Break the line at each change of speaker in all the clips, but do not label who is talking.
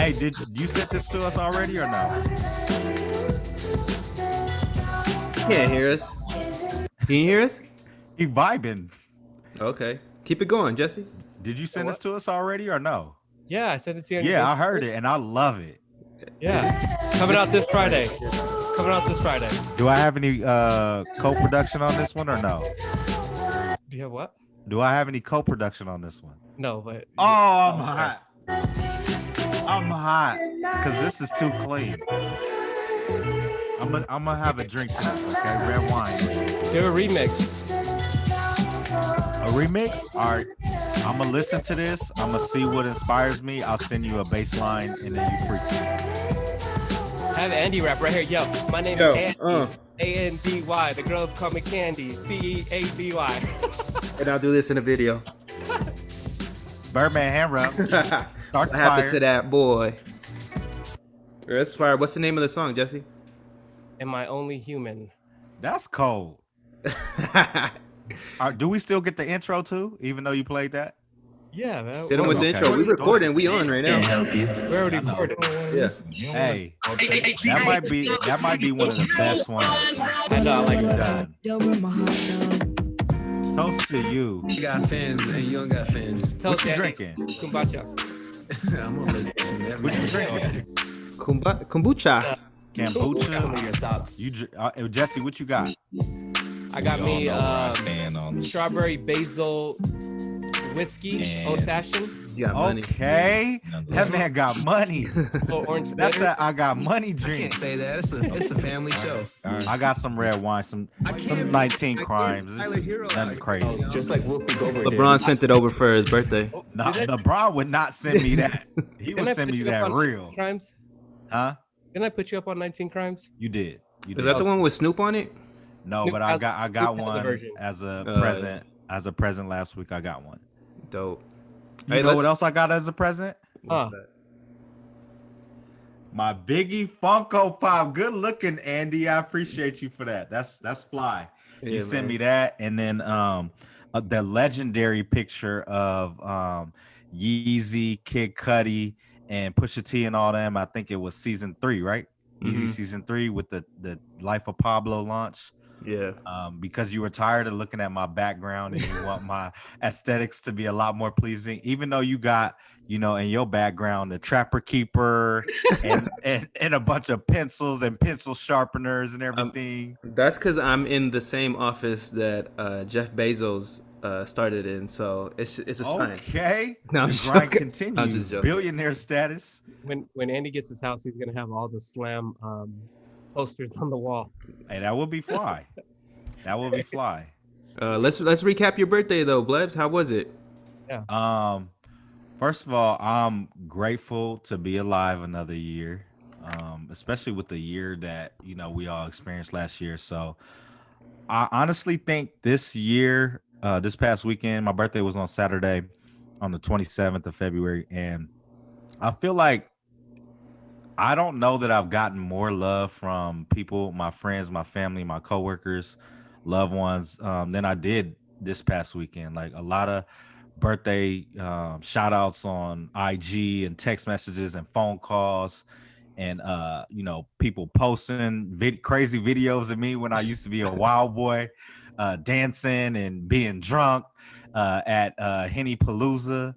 Hey, did you sent this to us already or no?
You can't hear us. Can you hear us?
He vibing.
Okay. Keep it going, Jesse.
Did you send this to us already or no?
Yeah, I sent it to you.
Yeah, I heard it and I love it.
Yeah, coming out this Friday. Coming out this Friday.
Do I have any co-production on this one or no?
Do you have what?
Do I have any co-production on this one?
No, but
Oh, I'm hot. I'm hot because this is too clean. I'm gonna have a drink to this, okay? Red wine.
do a remix.
A remix? All right. I'm gonna listen to this. I'm gonna see what inspires me. I'll send you a bass line and then you freak it.
Have Andy rap right here. Yo, my name is Andy. A-N-D-Y. The girls call me Candy. C-E-A-D-Y.
And I'll do this in a video.
Birdman hand rap. Start
What happened to that boy? That's fire. What's the name of the song, Jesse?
Am I only human?
That's cold. Do we still get the intro too, even though you played that?
Yeah, man.
Hit him with the intro. We recording. We on right now.
We're already recording.
Yeah.
Hey, that might be one of the best ones
I know. I like
you've
that.
done. Toast to you.
You got fans and you don't got fans.
Tell
What you
Andy.
drinking?
Kombucha.
I'm on this.
What you drinking?
Kombucha.
Kombucha.
Some of your thoughts.
Jesse, what you got?
I got me
stand on
strawberry basil whiskey, old fashioned.
You got money.
Okay, that man got money.
Orange
That's
bitter.
that I got money
I
drink.
can't say that. It's a family show.
I got some red wine, some 19 crimes. It's nothing crazy.
Just like Whoopi Goldberg.
LeBron sent it over for his birthday.
No, LeBron would not send me that. He
Didn't I
would send
put
me
you up
that
on
real.
19 Crimes?
Huh?
Didn't I put you up on 19 Crimes?
You did. You
Is
did.
that the one with Snoop on it?
No,
Snoop
but
has-
I
Snoop
got
has the
one
version.
as a present. As a present last week, I got one.
Dope.
You know what else I got as a present?
What's
Huh.
that?
My Biggie Funko Pop. Good looking, Andy. I appreciate you for that. That's fly. You
Yeah,
sent
man.
me that, and then the legendary picture of Yeezy, Kid Cudi, and Pusha T and all them. I think it was season 3, right? Yeezy
Mhm.
season 3 with the Life of Pablo launch.
Yeah.
Because you were tired of looking at my background and you want my aesthetics to be a lot more pleasing, even though you got, in your background, the Trapper Keeper and a bunch of pencils and pencil sharpeners and everything.
That's because I'm in the same office that Jeff Bezos started in, so it's a sign.
Okay.
No, I'm
The
just
grind
joking. I'm
continues.
just joking.
Billionaire status.
When Andy gets his house, he's gonna have all the Slam posters on the wall.
Hey, that would be fly. That would be fly.
Let's recap your birthday though, Blebs. How was it?
First of all, I'm grateful to be alive another year, especially with the year that we all experienced last year. So I honestly think this year, this past weekend, my birthday was on Saturday, on the 27th of February, and I feel like I don't know that I've gotten more love from people, my friends, my family, my coworkers, loved ones, than I did this past weekend. Like a lot of birthday shout outs on IG and text messages and phone calls, and people posting crazy videos of me when I used to be a wild boy, dancing and being drunk at Henny Palooza.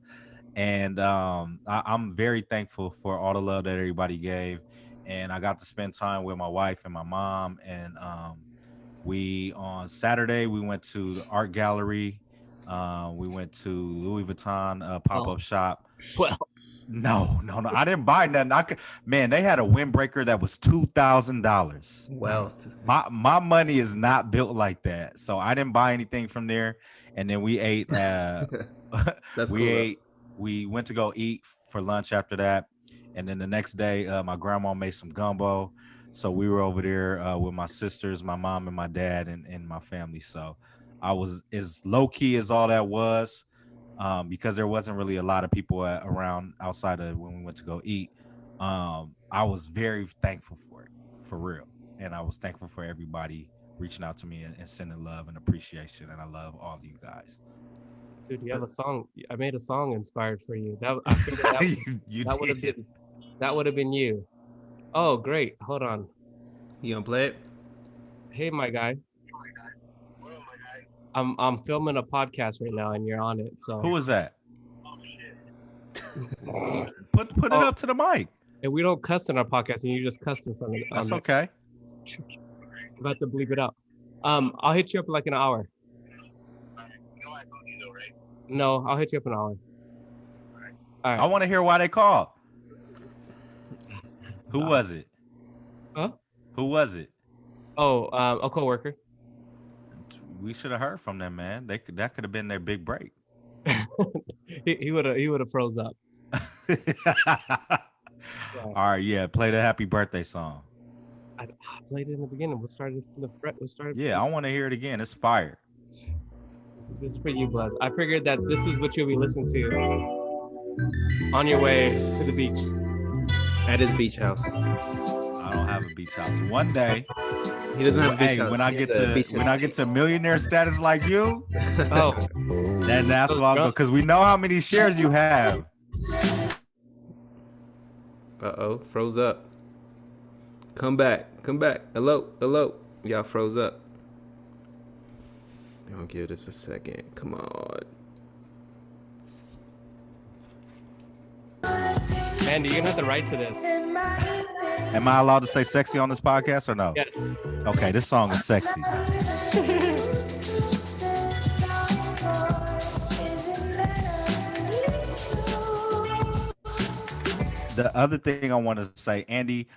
And I'm very thankful for all the love that everybody gave, and I got to spend time with my wife and my mom. And we on Saturday we went to the art gallery. We went to Louis Vuitton pop-up shop.
Well,
No, I didn't buy nothing. They had a windbreaker that was $2,000.
Wealth.
My money is not built like that, so I didn't buy anything from there. And then we ate.
That's
we
cool,
ate. We went to go eat for lunch after that, and then the next day, my grandma made some gumbo, so we were over there with my sisters, my mom, and my dad, and my family. So I was as low key as all that was, because there wasn't really a lot of people around outside of when we went to go eat. I was very thankful for it, for real, and I was thankful for everybody reaching out to me and sending love and appreciation, and I love all of you guys.
dude, you have a song. I made a song inspired for you. That I figured that,
you
that would have
did.
been That would have been you. Oh, great. Hold on.
You gonna play it?
Hey, my guy. I'm filming a podcast right now, and you're on it. So
Who is that? Put it up to the mic.
And we don't cuss in our podcast, and you just cussed in front of.
That's okay.
I'm about to bleep it out. I'll hit you up in like an hour. No, I'll hit you up in an hour. All right.
I want to hear why they called. Who was it?
Huh?
Who was it?
Oh, a coworker.
We should have heard from them, man. That could have been their big break.
he would have froze up.
All right, yeah. Play the happy birthday song.
I played it in the beginning. We'll start it from the fret.
Yeah, I want to hear it again. It's fire.
This is for you, Buzz. I figured that this is what you'll be listening to on your way to the beach.
At his beach house.
I don't have a beach house. One day,
He doesn't have a beach
hey,
house.
when I
He
get
has a beach
to when I get to millionaire status like you,
Oh,
then that's what I'll go. Because we know how many shares you have.
Uh-oh, froze up. Come back. Hello. Y'all froze up. I'm gonna give this a second. Come on.
Andy, you're gonna have the right to this.
Am I allowed to say sexy on this podcast or no?
Yes.
Okay, this song is sexy. The other thing I want to say, Andy,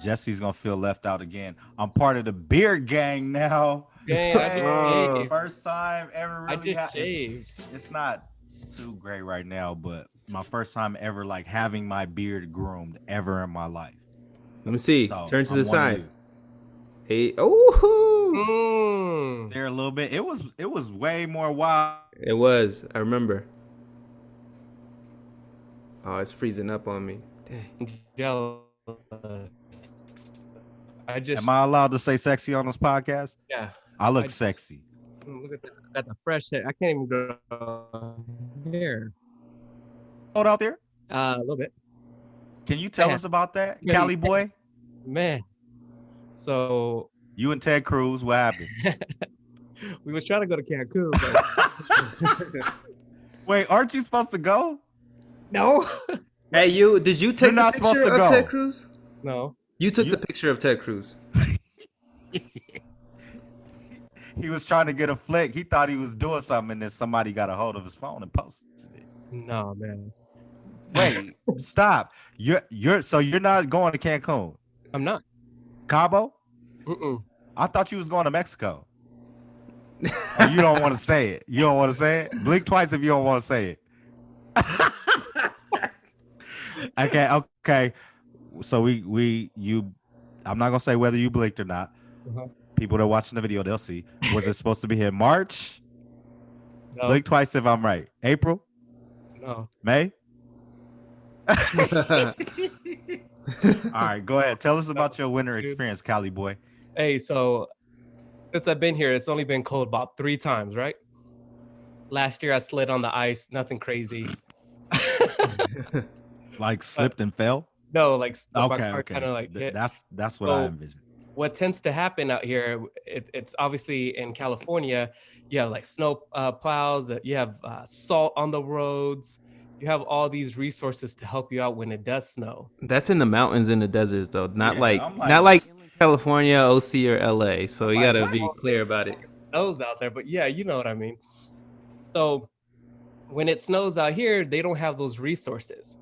Jesse's gonna feel left out again. I'm part of the beard gang now.
Dang, I just shaved.
First time ever
I
really
just shaved.
it's not too great right now, but my first time ever like having my beard groomed ever in my life.
Let me see.
So,
Turn to
I'm
the
one of
side.
you.
Hey, oh,
There a little bit. It was way more wild.
it was. I remember. Oh, it's freezing up on me. Dang.
Jealous.
Am I allowed to say sexy on this podcast?
Yeah.
I look sexy.
Look at that. I got the fresh hair. I can't even grow hair.
Hold out there.
A little bit.
Can you tell
Yeah.
us about that,
Yeah.
Cali boy?
Man. So
You and Ted Cruz, what happened?
we was trying to go to Cancun, but
Wait, aren't you supposed to go?
no.
Hey, did you take the
not supposed
picture
to
of
go.
Ted Cruz?
No.
You took the picture of Ted Cruz.
He was trying to get a flick. He thought he was doing something, and then somebody got a hold of his phone and posted it.
No, man.
Wait, stop. You're not going to Cancun?
I'm not.
Cabo?
Mm-mm.
I thought you was going to Mexico. Oh, you don't want to say it. You don't want to say it? Blink twice if you don't want to say it. Okay. So I'm not gonna say whether you blinked or not.
Uh-huh.
People that are watching the video, they'll see. Was it supposed to be in March?
No.
Blink twice if I'm right. April?
No.
May? All right, go ahead. Tell us about your winter experience, Cali boy.
Hey, so since I've been here, it's only been cold about 3 times, right? Last year I slid on the ice, nothing crazy.
Like slipped and fell?
No, like
Okay.
kind of like hit.
That's what I envisioned.
What tends to happen out here, it's obviously in California, you have like snow plows, you have salt on the roads, you have all these resources to help you out when it does snow.
That's in the mountains in the deserts, though. Not
Yeah,
like
I'm like-
not like California, OC, or LA. So you
like,
gotta
what?
be clear about it.
Snows out there, but yeah, you know what I mean. So when it snows out here, they don't have those resources.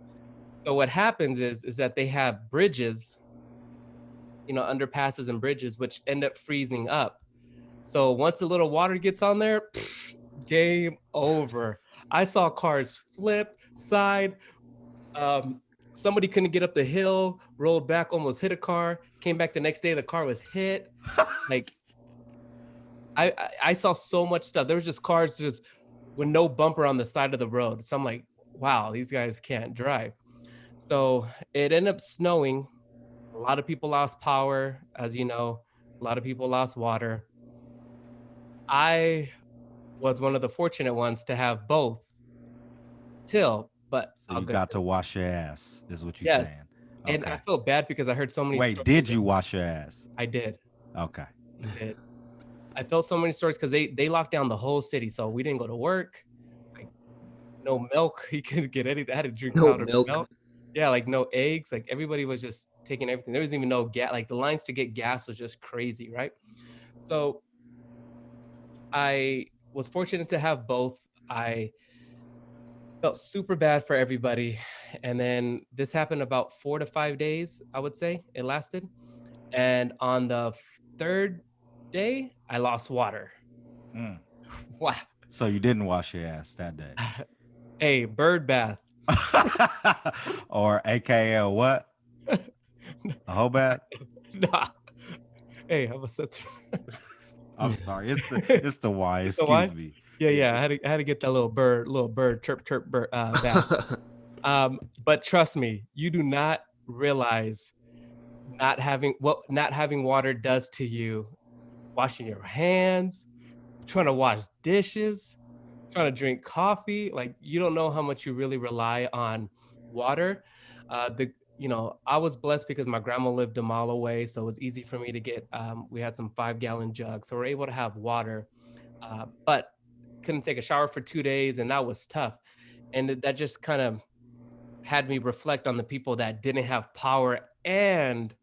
So what happens is that they have bridges, underpasses and bridges, which end up freezing up. So once a little water gets on there, game over. I saw cars flip, side. Somebody couldn't get up the hill, rolled back, almost hit a car, came back the next day, the car was hit. Like, I saw so much stuff. There was just cars just with no bumper on the side of the road. So I'm like, wow, these guys can't drive. So it ended up snowing. A lot of people lost power, as you know. A lot of people lost water. I was one of the fortunate ones to have both till but
So
I'll
you
get
got
to
to
it.
wash your ass, is what you
Yes,
saying?
and I
Okay.
felt bad because I heard so many
Wait,
stories.
did you wash your ass?
I did.
Okay.
I did. I felt so many stories because they locked down the whole city, so we didn't go to work. Like no milk, you couldn't get anything. I had to drink
No
powdered
milk.
milk. Yeah, like no eggs. Like everybody was just taking everything. There was even no gas. Like the lines to get gas was just crazy, right? So I was fortunate to have both. I felt super bad for everybody, and then this happened about 4 to 5 days. I would say it lasted, and on the third day, I lost water.
Mm.
Wow.
So you didn't wash your ass that day.
Hey, bird bath.
Or AKA what? A whole bath?
Nah. Hey, I'm a sensitive.
I'm sorry. It's the why.
So why?
Excuse me.
Yeah, yeah. I had to get that little bird chirp chirp bird bath. But trust me, you do not realize not having water does to you. Washing your hands, trying to wash dishes, trying to drink coffee. Like you don't know how much you really rely on water. The I was blessed because my grandma lived a mile away, so it was easy for me to get. We had some 5 gallon jugs, so we're able to have water. But couldn't take a shower for 2 days, and that was tough. And that just kind of had me reflect on the people that didn't have power and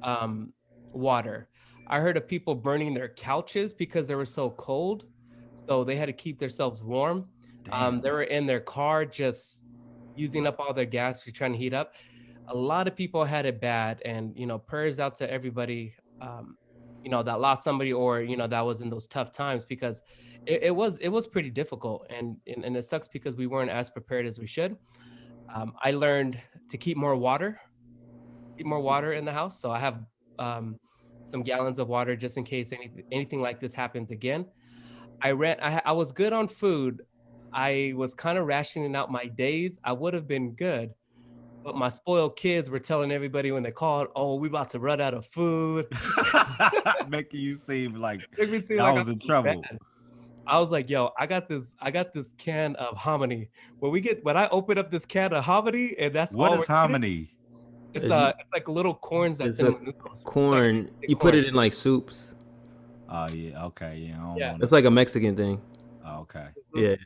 um, water. I heard of people burning their couches because they were so cold, so they had to keep themselves warm.
Damn.
They were in their car just using up all their gas to trying to heat up. A lot of people had it bad, and prayers out to everybody, that lost somebody or that was in those tough times because it was pretty difficult, and it sucks because we weren't as prepared as we should. I learned to keep more water in the house. So I have um, some gallons of water just in case anything like this happens again. I was good on food. I was kind of rationing out my days. I would have been good, but my spoiled kids were telling everybody when they called, "Oh, we about to run out of food."
Making you seem like
Make me seem
y'all
like
was
I'm
in
so bad.
trouble.
I was like, "Yo, I got this can of hominy. When I open up this can of hominy, and that's
What
all we're
is
eating,
hominy?
it's
It's,
it's like little corns that's
it's
in
a
noodles. Like
corn. You put
corn.
it in like soups.
Oh yeah, okay, yeah. I don't
Yeah.
know.
It's like a Mexican thing.
Oh, okay.
Mhm.
Yeah.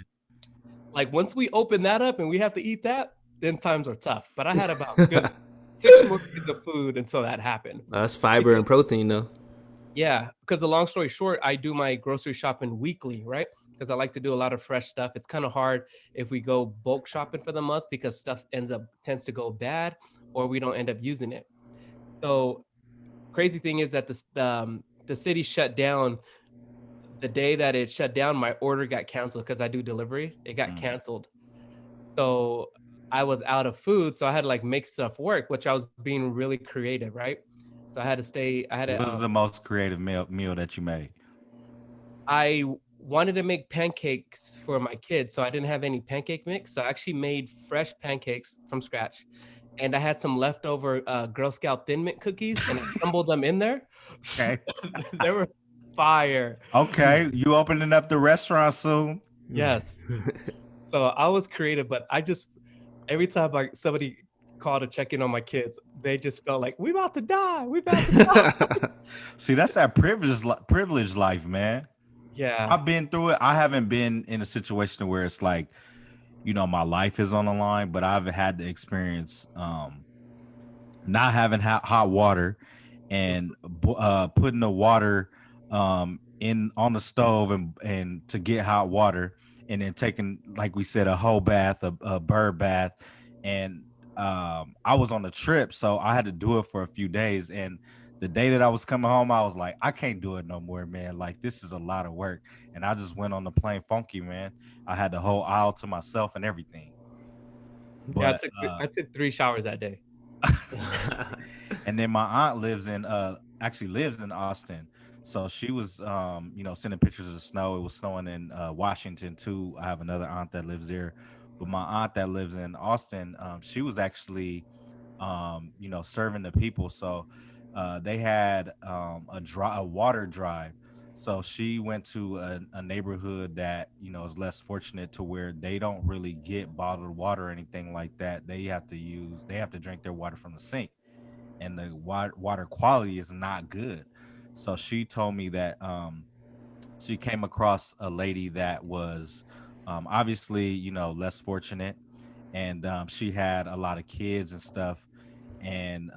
Like once we open that up and we have to eat that, then times are tough. But I had about good 6 more days of food until that happened.
That's fiber and protein though.
Yeah, because the long story short, I do my grocery shopping weekly, right? Because I like to do a lot of fresh stuff. It's kind of hard if we go bulk shopping for the month because stuff tends to go bad or we don't end up using it. So crazy thing is that the city shut down the day that it shut down. My order got canceled because I do delivery. It got
Mm.
canceled. So I was out of food, so I had to like make stuff work, which I was being really creative, right? So I had to stay. I had to.
What was the most creative meal that you made?
I wanted to make pancakes for my kids, so I didn't have any pancake mix. So I actually made fresh pancakes from scratch, and I had some leftover Girl Scout Thin Mint cookies, and I crumbled them in there.
Okay.
They were fire.
Okay, you opening up the restaurant soon?
Yes. So I was creative, but I just every time somebody called to check in on my kids, they just felt like we about to die. We about to die.
See, that's that privilege life, man.
Yeah.
I've been through it. I haven't been in a situation where it's like, my life is on the line, but I've had to experience not having hot water and putting the water in on the stove and to get hot water, and then taking, like we said, a whole bath, a bird bath. And I was on the trip, so I had to do it for a few days. And the day that I was coming home, I was like, I can't do it no more, man. Like, this is a lot of work. And I just went on the plane funky, man. I had the whole aisle to myself and everything.
Yeah,
But
I took 3 showers that day.
and then my aunt actually lives in Austin. So she was sending pictures of the snow. It was snowing in Washington too. I have another aunt that lives there. But my aunt that lives in Austin, she was actually serving the people. So they had a water drive. So she went to a neighborhood that, is less fortunate, to where they don't really get bottled water or anything like that. They have to drink their water from the sink, and the water quality is not good. So she told me that she came across a lady that was obviously, less fortunate, and she had a lot of kids and stuff, and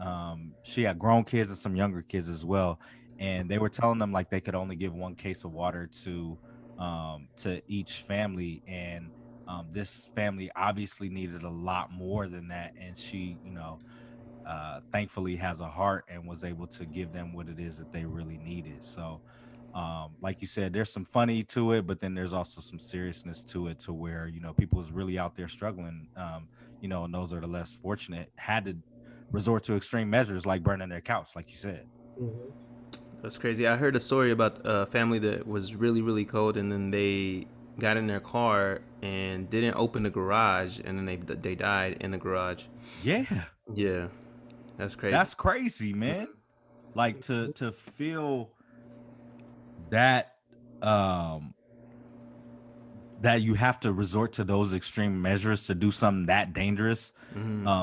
she had grown kids and some younger kids as well, and they were telling them like they could only give one case of water to each family, and this family obviously needed a lot more than that, and she, thankfully has a heart and was able to give them what it is that they really needed. So like you said, there's some funny to it, but then there's also some seriousness to it, to where, people is really out there struggling, and those are the less fortunate had to resort to extreme measures like burning their couch, like you said.
Mhm.
That's crazy. I heard a story about a family that was really, really cold, and then they got in their car and didn't open the garage, and then they died in the garage.
Yeah,
Yeah, that's crazy.
that's crazy, man. Like to feel that um that you have to resort to those extreme measures to do something that dangerous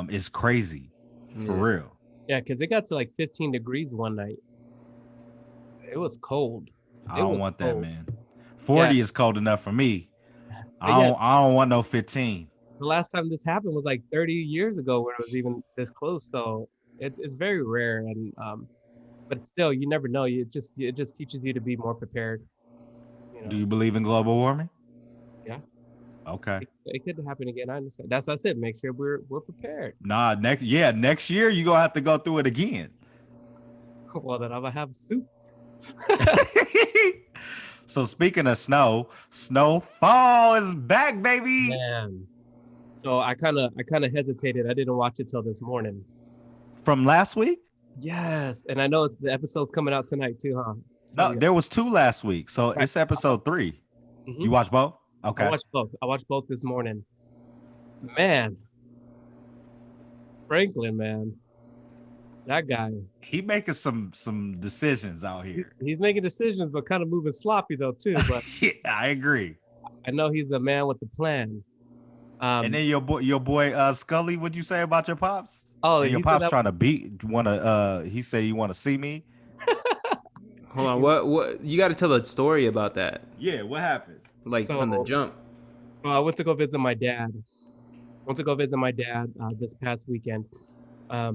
is crazy, for
Yeah.
real.
Yeah, because it got to like 15 degrees one night. It was cold.
I
It
don't
was
want that,
cold.
man. 40 is cold enough for me.
Yeah,
I don't want no 15.
the last time this happened was like 30 years ago, where it was even this close. So it's very rare, and but still, you never know. It just teaches you to be more prepared. You
Do
know,
you believe in global warming?
yeah,
Okay.
it could happen again. I understand. That's what I said. Make sure we're prepared.
Nah, next year you gonna have to go through it again.
Well, then I'm gonna have soup.
So speaking of snow, Snowfall is back, baby.
Man. So I kind of hesitated. I didn't watch it till this morning.
From last week?
Yes, and I know the episode's coming out tonight too, huh?
No,
So, yeah.
there was 2 last week, so
Right.
it's episode 3.
Mhm.
You watched both? Okay.
I watched both this morning. Man, Franklin, man, that guy.
He making some decisions out here.
He's making decisions, but kind of moving sloppy though too. But
Yeah, I agree.
I know he's the man with the plan.
And then your boy Scully, what'd you say about your pops?
Oh,
And your
he said
pops
that-
trying to he said you want to see me?
Hold on, what? You got to tell a story about that,
Yeah, what happened?
like from the
So-
jump.
Well, I went to go visit my dad. This past weekend. I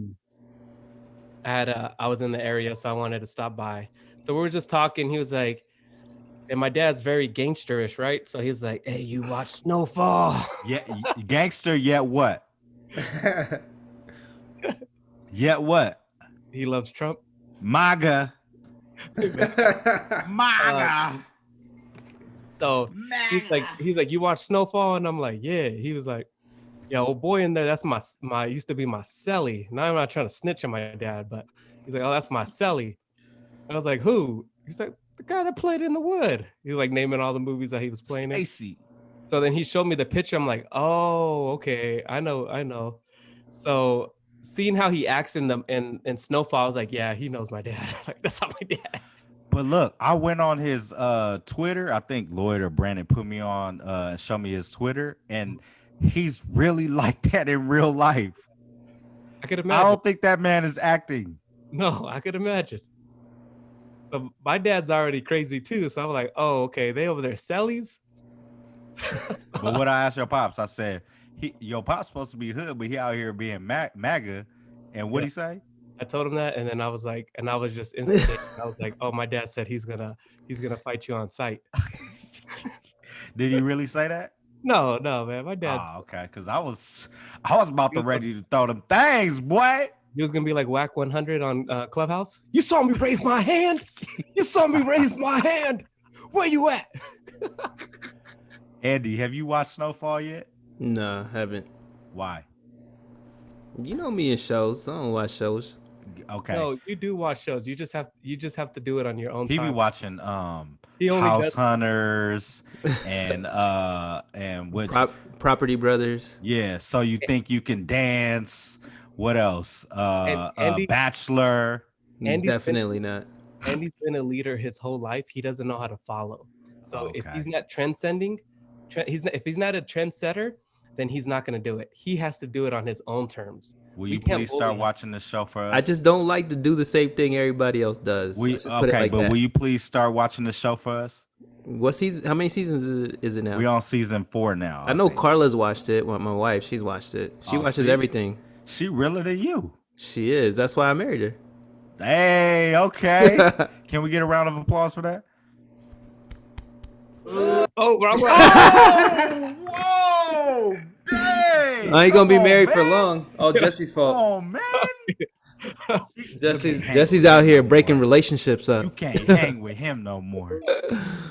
was in the area, so I wanted to stop by. So we were just talking. He was like, and my dad's very gangsterish, right? So he's like, "Hey, you watch Snowfall?"
Yeah, gangster yet what? Yet what?
He loves Trump.
MAGA. MAGA.
So he's like, "You watch Snowfall?" And I'm like, "Yeah." He was like, "Yeah, old boy in there, that's my used to be my celly." Now I'm not trying to snitch on my dad, but he's like, "Oh, that's my celly." I was like, "Who?" He's like, "The guy that played in The Wood." He's like naming all the movies that he was playing in.
Stacy.
So then he showed me the picture. I'm like, "Oh, okay, I know." So seeing how he acts in Snowfall, I was like, "Yeah, he knows my dad." Like, that's how my dad acts.
But look, I went on his Twitter. I think Lloyd or Brandon put me on and showed me his Twitter, and he's really like that in real life.
I could
I
imagine.
don't think that man is acting.
No, I could imagine. But my dad's already crazy too, so I'm like, "Oh, okay, they over there sellies."
But what I asked your pops, I said, your pop's supposed to be hood, but he out here being MAGA. And what'd he say?
I told him that, and then I was like, and I was just instantly, I was like, "Oh, my dad said he's gonna fight you on sight."
Did he really say that?
No, man, my dad.
Oh, okay. Because I was about to ready to throw them things, boy.
He was gonna be like Whack 100 on Clubhouse. You saw me raise my hand. You saw me raise my hand. Where you at?
Andy, have you watched Snowfall yet?
No, haven't.
Why?
You know me in shows. I don't watch shows.
Okay.
No, you do watch shows. You just have to do it on your own
He
time.
be watching
He only
House
does-
Hunters and which
Property Brothers.
yeah, so you think you can dance. What else?
Andy-
Bachelor.
Andy's been-
Definitely not.
Andy's been a leader his whole life. He doesn't know how to follow. So if
Okay.
he's not transcending, if he's not a trendsetter, then he's not going to do it. He has to do it on his own terms.
Will
We
you
can't
please start
bully him.
watching the show for
I
us?
just don't like to do the same thing everybody else does.
We
Let's just put it
okay,
like
but
that.
will you please start watching the show for us?
What season? How many seasons is it now?
We on season 4 now.
I know
think.
Carla's watched it. Well, my wife, she's watched it. She
Oh,
watches
see?
everything.
She realer than you.
She is. That's why I married her.
Hey, okay. Can we get a round of applause for that?
Oh, wrong one.
Whoa! Dang!
I ain't gonna be
Come on,
married for
man.
long. All Jesse's fault.
Oh man!
Jesse's out here breaking relationships up.
You can't hang with him no more.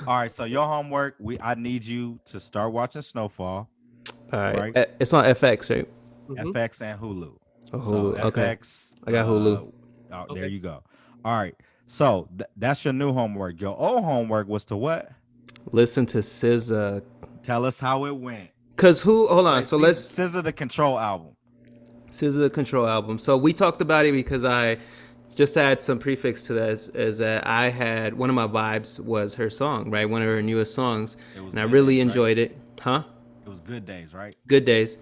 All right, so your homework, I need you to start watching Snowfall.
All right.
Right.
It's on FX, right?
FX and Hulu.
Oh, Hulu.
So
Okay.
FX.
I got Hulu.
Oh, there you go. All right. So that's your new homework. Your old homework was to what?
Listen to SZA.
Tell us how it went.
Cause hold on.
Wait,
So let's
SZA the Control album.
SZA Control album. So we talked about it because I just add some prefix to that is that I had one of my vibes was her song, right? One of her newest songs, and I really enjoyed it. Huh?
It was Good Days, right?
Good Days.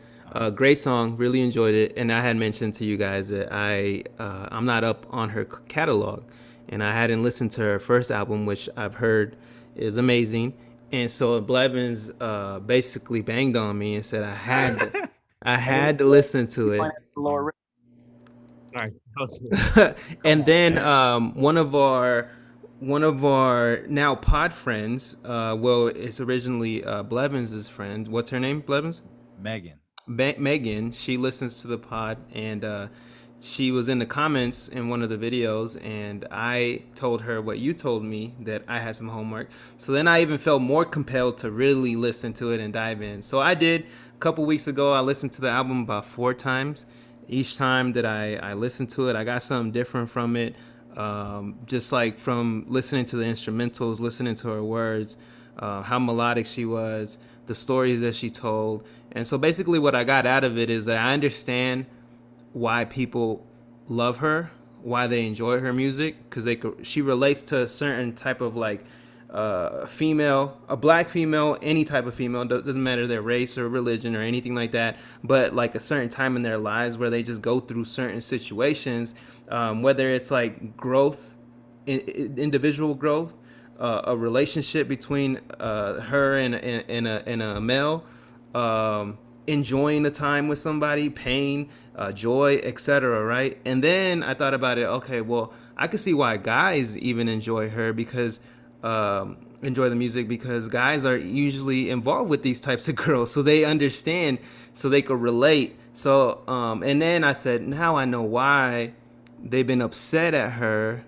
Great song, really enjoyed it, and I had mentioned to you guys that I'm not up on her catalog, and I hadn't listened to her first album, which I've heard is amazing, and so Blevins basically banged on me and said I had to listen to it.
Sorry.
And then one of our now pod friends, well, it's originally Blevins' friend. What's her name? Blevins?
Megan.
Megan, she listens to the pod, and she was in the comments in one of the videos, and I told her what you told me, that I had some homework. So then I even felt more compelled to really listen to it and dive in. So I did. A couple weeks ago, I listened to the album about 4 times. Each time that I listened to it, I got something different from it. Just like from listening to the instrumentals, listening to her words, how melodic she was, the stories that she told. And so basically what I got out of it is that I understand why people love her, why they enjoy her music, because she relates to a certain type of like female, a black female, any type of female, doesn't matter their race or religion or anything like that, but like a certain time in their lives where they just go through certain situations, whether it's like growth, individual growth, a relationship between her and a male, enjoying the time with somebody, pain, joy, etc. Right? And then I thought about it. Okay, well, I could see why guys even enjoy her because enjoy the music because guys are usually involved with these types of girls, so they understand, so they could relate. So and then I said, now I know why they've been upset at her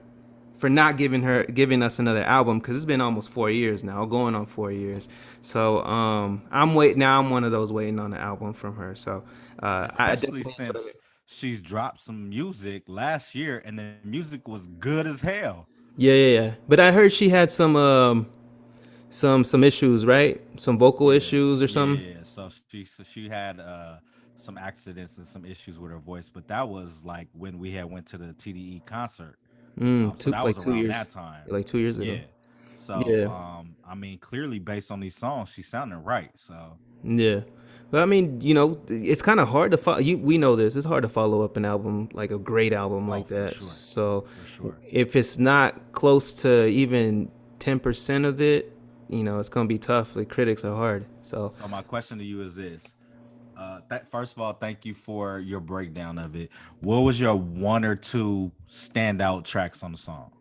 for not giving us another album, because it's been almost 4 years now, going on 4 years. So I'm one of those waiting on an album from her. So
especially since she's dropped some music last year and the music was good as hell.
Yeah. But I heard she had some issues, right? Some vocal issues or something.
Yeah. So she had some accidents and some issues with her voice, but that was like when we had went to the TDE concert. So that was around
2 years.
that time.
Like 2 years ago.
Yeah. So I mean, clearly based on these songs, she's sounding right. So
yeah. But I mean, it's kind of hard to follow. We know this. It's hard to follow up an album, like a great album like that.
Sure.
So
for sure.
If it's not close to even 10% of it, it's gonna be tough. The critics are hard. So
my question to you is this: first of all, thank you for your breakdown of it. What was your 1 or 2 standout tracks on the song?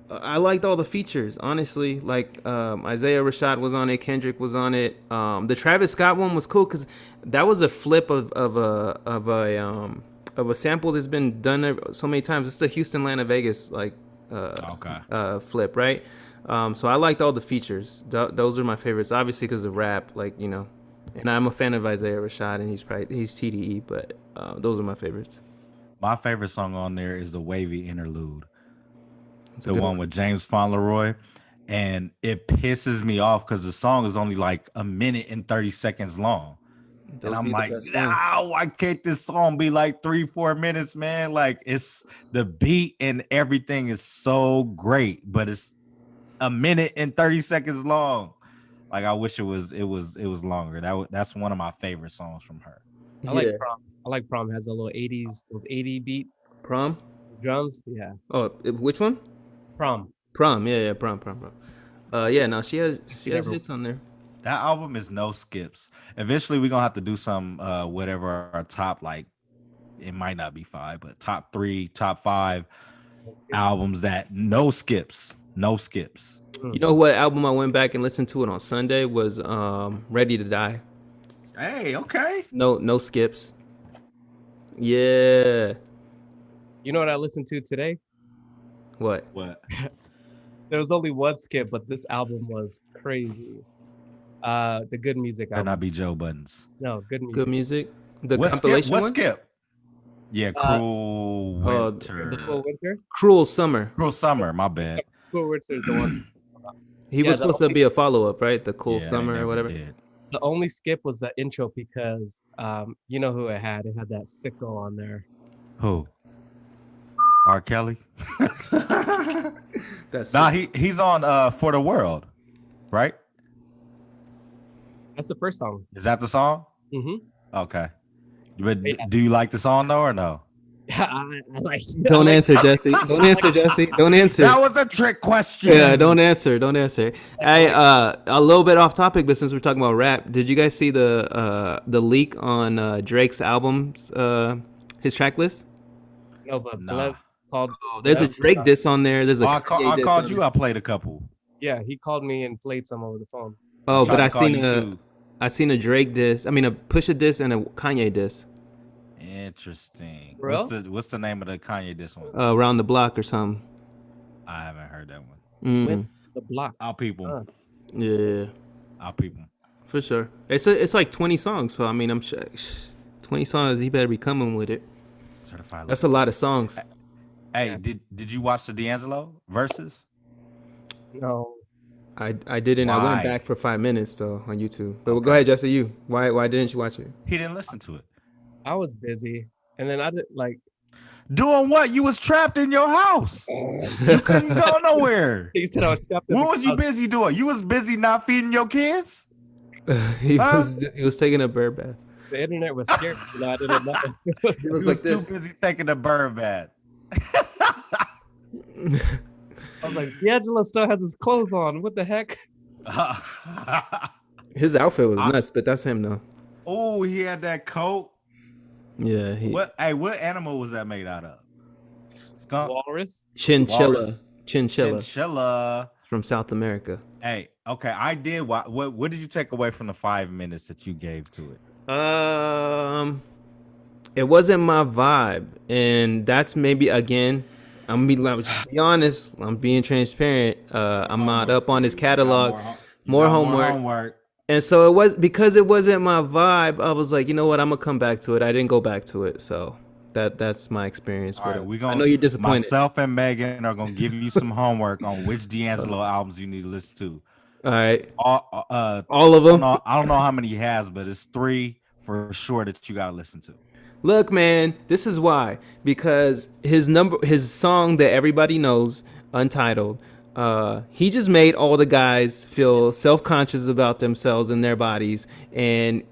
I liked all the features, honestly. Like SZA Recap was on it, Kendrick was on it. The Travis Scott one was cool because that was a flip of a sample that's been done so many times. It's the Houston, Atlanta, Vegas flip, right? So I liked all the features. Those are my favorites, obviously because of rap, and I'm a fan of SZA Recap, and he's TDE, but those are my favorites.
My favorite song on there is the Wavy Interlude.
It's
the one with James Fauntleroy, and it pisses me off because the song is only like 1 minute and 30 seconds long. And
Those
I'm
be the
like,
best ones.
no, why can't this song be like 3-4 minutes, man? Like it's the beat and everything is so great, but it's a minute and 30 seconds long. Like I wish it was longer. That's one of my favorite songs from her.
I like
Yeah.
prom. I like prom. Has a little 80s, those 80 beat
Prom?
drums. Yeah,
Oh, which one?
prom.
Prom. Yeah, yeah, prom. Yeah, no, she has
Never.
hits on there.
That album is no skips. Eventually we're gonna have to do some whatever our top, like, it might not be 5, but top 3, top 5 albums that no skips. No skips.
You know what album I went back and listened to it on Sunday was Ready to Die.
Hey, okay.
No skips. Yeah.
You know what I listened to today?
What?
What?
There was only one skip, but this album was crazy. The Good Music
Better
album.
not be Joe Buttons.
No, Good Music.
Good music. The
What skip?
compilation
What
one?
skip? Yeah, Cruel
the
Cool
Winter.
Winter.
Cruel Summer.
Cruel Summer, my bad.
Cool Winter is the one.
He
Yeah,
was
the
supposed to
only-
be a follow up, right? The Cool
Yeah, they
Summer or
never
whatever.
did.
The only skip was the intro because you know who it had? It had that sicko on there.
Who? R. Kelly?
That's
Nah, he's on For the World, right?
That's the first song.
Is that the song?
Mm-hmm.
Okay. But
Yeah.
do you like the song though or no?
I like.
Don't answer, Jesse. Don't answer, Jesse. Don't answer.
That was a trick question.
Yeah, don't answer. Don't answer. Hey, a little bit off topic, but since we're talking about rap, did you guys see the leak on Drake's albums, his track list?
No, but
Nah.
Bled called.
There's a
Bled-
Drake diss on there. There's a
I
Kanye diss
called
on
you.
there.
I played a couple.
Yeah, he called me and played some over the phone.
Oh,
tried
but
to
I
call
seen
you too.
I seen a Drake diss. I mean, a Pusha diss and a Kanye diss.
Interesting.
Bro?
What's the name of the Kanye diss one?
Around the block or something.
I haven't heard that one.
Mm,
The block.
I'll peep 'em.
yeah,
I'll peep 'em.
for sure. It's like 20 songs, so I mean, I'm sure 20 songs. He better be coming with it.
Certified.
That's a lot of songs.
Hey, did you watch the D'Angelo verses?
No,
I didn't. I went
Why?
back for 5 minutes though on YouTube. But go ahead, Jesse. You why didn't you watch it?
He didn't listen to it.
I was busy, and then I did like.
Doing what? You was trapped in your house. You couldn't go nowhere.
He said I was trapped in
What
the
was you
house.
busy doing? You was busy not feeding your kids?
he
Huh?
was taking a bird bath.
The internet was scared. You know, I didn't know.
It was
You was
like
too
this.
busy taking a bird bath.
I was like, D'Angelo still has his clothes on. What the heck?
His outfit was nuts, but that's him though.
Oh, he had that coat.
Yeah,
What animal was that made out of? Skunk?
Walrus.
Chinchilla.
Walrus.
Chinchilla
Chinchilla.
from South America.
Hey, okay, I did. What did you take away from the 5 minutes that you gave to it?
It wasn't my vibe, and that's maybe again. I'm just be honest. I'm being transparent. I'm not up on his catalog. More homework. And so it was because it wasn't my vibe. I was like, you know what? I'm gonna come back to it. I didn't go back to it, so that's my experience
All
with
right,
it.
we gonna.
I know you're disappointed.
Myself and Megan are gonna give you some homework on which D'Angelo albums you need to listen to.
All right,
All
all of them.
I don't know how many he has, but it's 3 for sure that you gotta listen to.
Look, man, this is why. Because his song that everybody knows, Untitled, he just made all the guys feel self-conscious about themselves and their bodies. And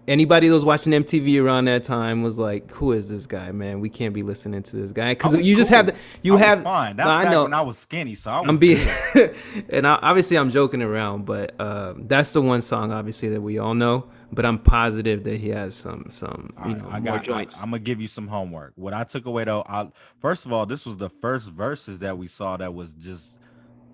anybody that was watching MTV around that time was like, "Who is this guy, man? We can't be listening to this guy." Because you just have
fine. That's
I
back
know.
when I was skinny, so I was
I'm being,
good.
and obviously I'm joking around, but that's the one song obviously that we all know. But I'm positive that he has some more joints.
I'm gonna give you some homework. What I took away though, first of all, this was the first verses that we saw that was just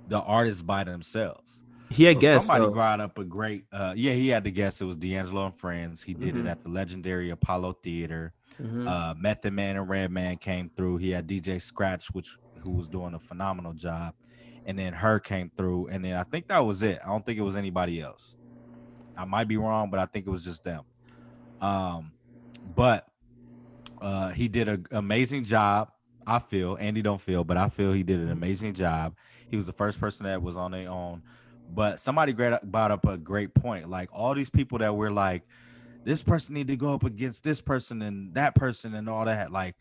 the artists by themselves.
He had guests.
Somebody
Though.
brought up a great. He had to guess. It was D'Angelo and Friends. He did it at the legendary Apollo Theater. Method Man and Redman came through. He had DJ Scratch, who was doing a phenomenal job, and then Her came through, and then I think that was it. I don't think it was anybody else. I might be wrong, but I think it was just them. But he did an amazing job. I feel Andy don't feel, but I feel he did an amazing job. He was the first person that was on their own. But somebody brought up a great point. Like all these people that we're like, this person need to go up against this person and that person and all that. Like,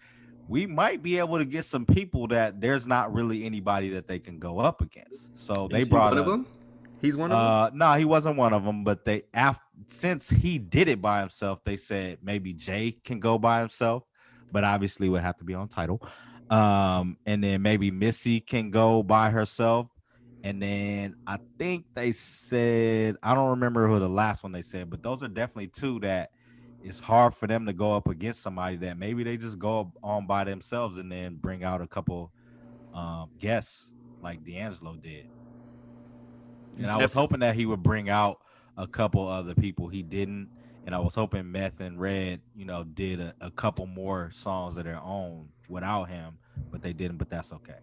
we might be able to get some people that there's not really anybody that they can go up against. So they
Is he
brought
one of them? He's one of them.
no, he wasn't one of them, but since he did it by himself, they said maybe Jay can go by himself, but obviously would have to be on title. And then maybe Missy can go by herself. And then I think they said, I don't remember who the last one they said, but those are definitely two that it's hard for them to go up against somebody that maybe they just go on by themselves and then bring out a couple guests like D'Angelo did. And I was hoping that he would bring out a couple other people. He didn't. And I was hoping Meth and Red, did a couple more songs of their own without him, but they didn't. But that's okay.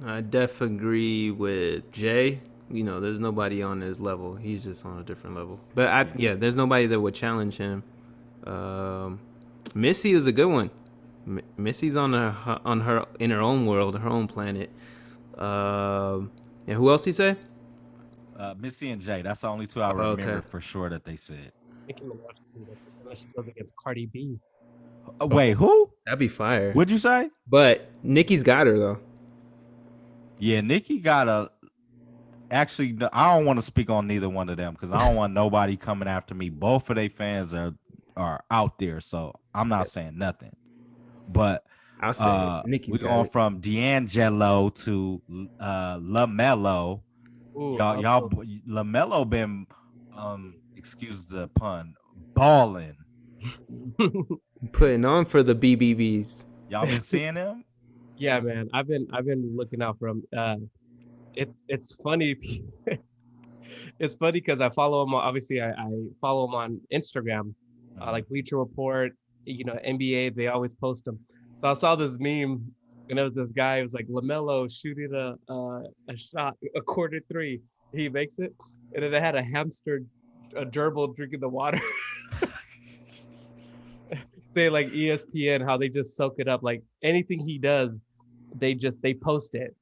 I definitely agree with Jay. There's nobody on his level. He's just on a different level. But there's nobody that would challenge him. Missy is a good one. Missy's in her own world, her own planet. And who else he say?
Missy and Jay. That's the only two I remember for sure that they said.
Unless she goes against Cardi B.
Wait, who?
That'd be fire.
What'd you say?
But Nicki's got her though.
Yeah, Nicki got a. Actually, I don't want to speak on neither one of them because I don't want nobody coming after me. Both of their fans are out there, so I'm not saying nothing. But
I'll say
we're going from D'Angelo to LaMelo. Y'all, LaMelo been, excuse the pun, balling.
Putting on for the BBBs.
Y'all been seeing him?
Yeah, man. I've been looking out for him. It's funny. It's funny because I follow him. Obviously, I follow him on Instagram, like Bleacher Report. NBA. They always post them. So I saw this meme, and it was this guy. It was like LaMelo shooting a shot, a quarter three. He makes it, and then they had a hamster, a gerbil drinking the water. Say like ESPN, how they just soak it up. Like anything he does, they post it.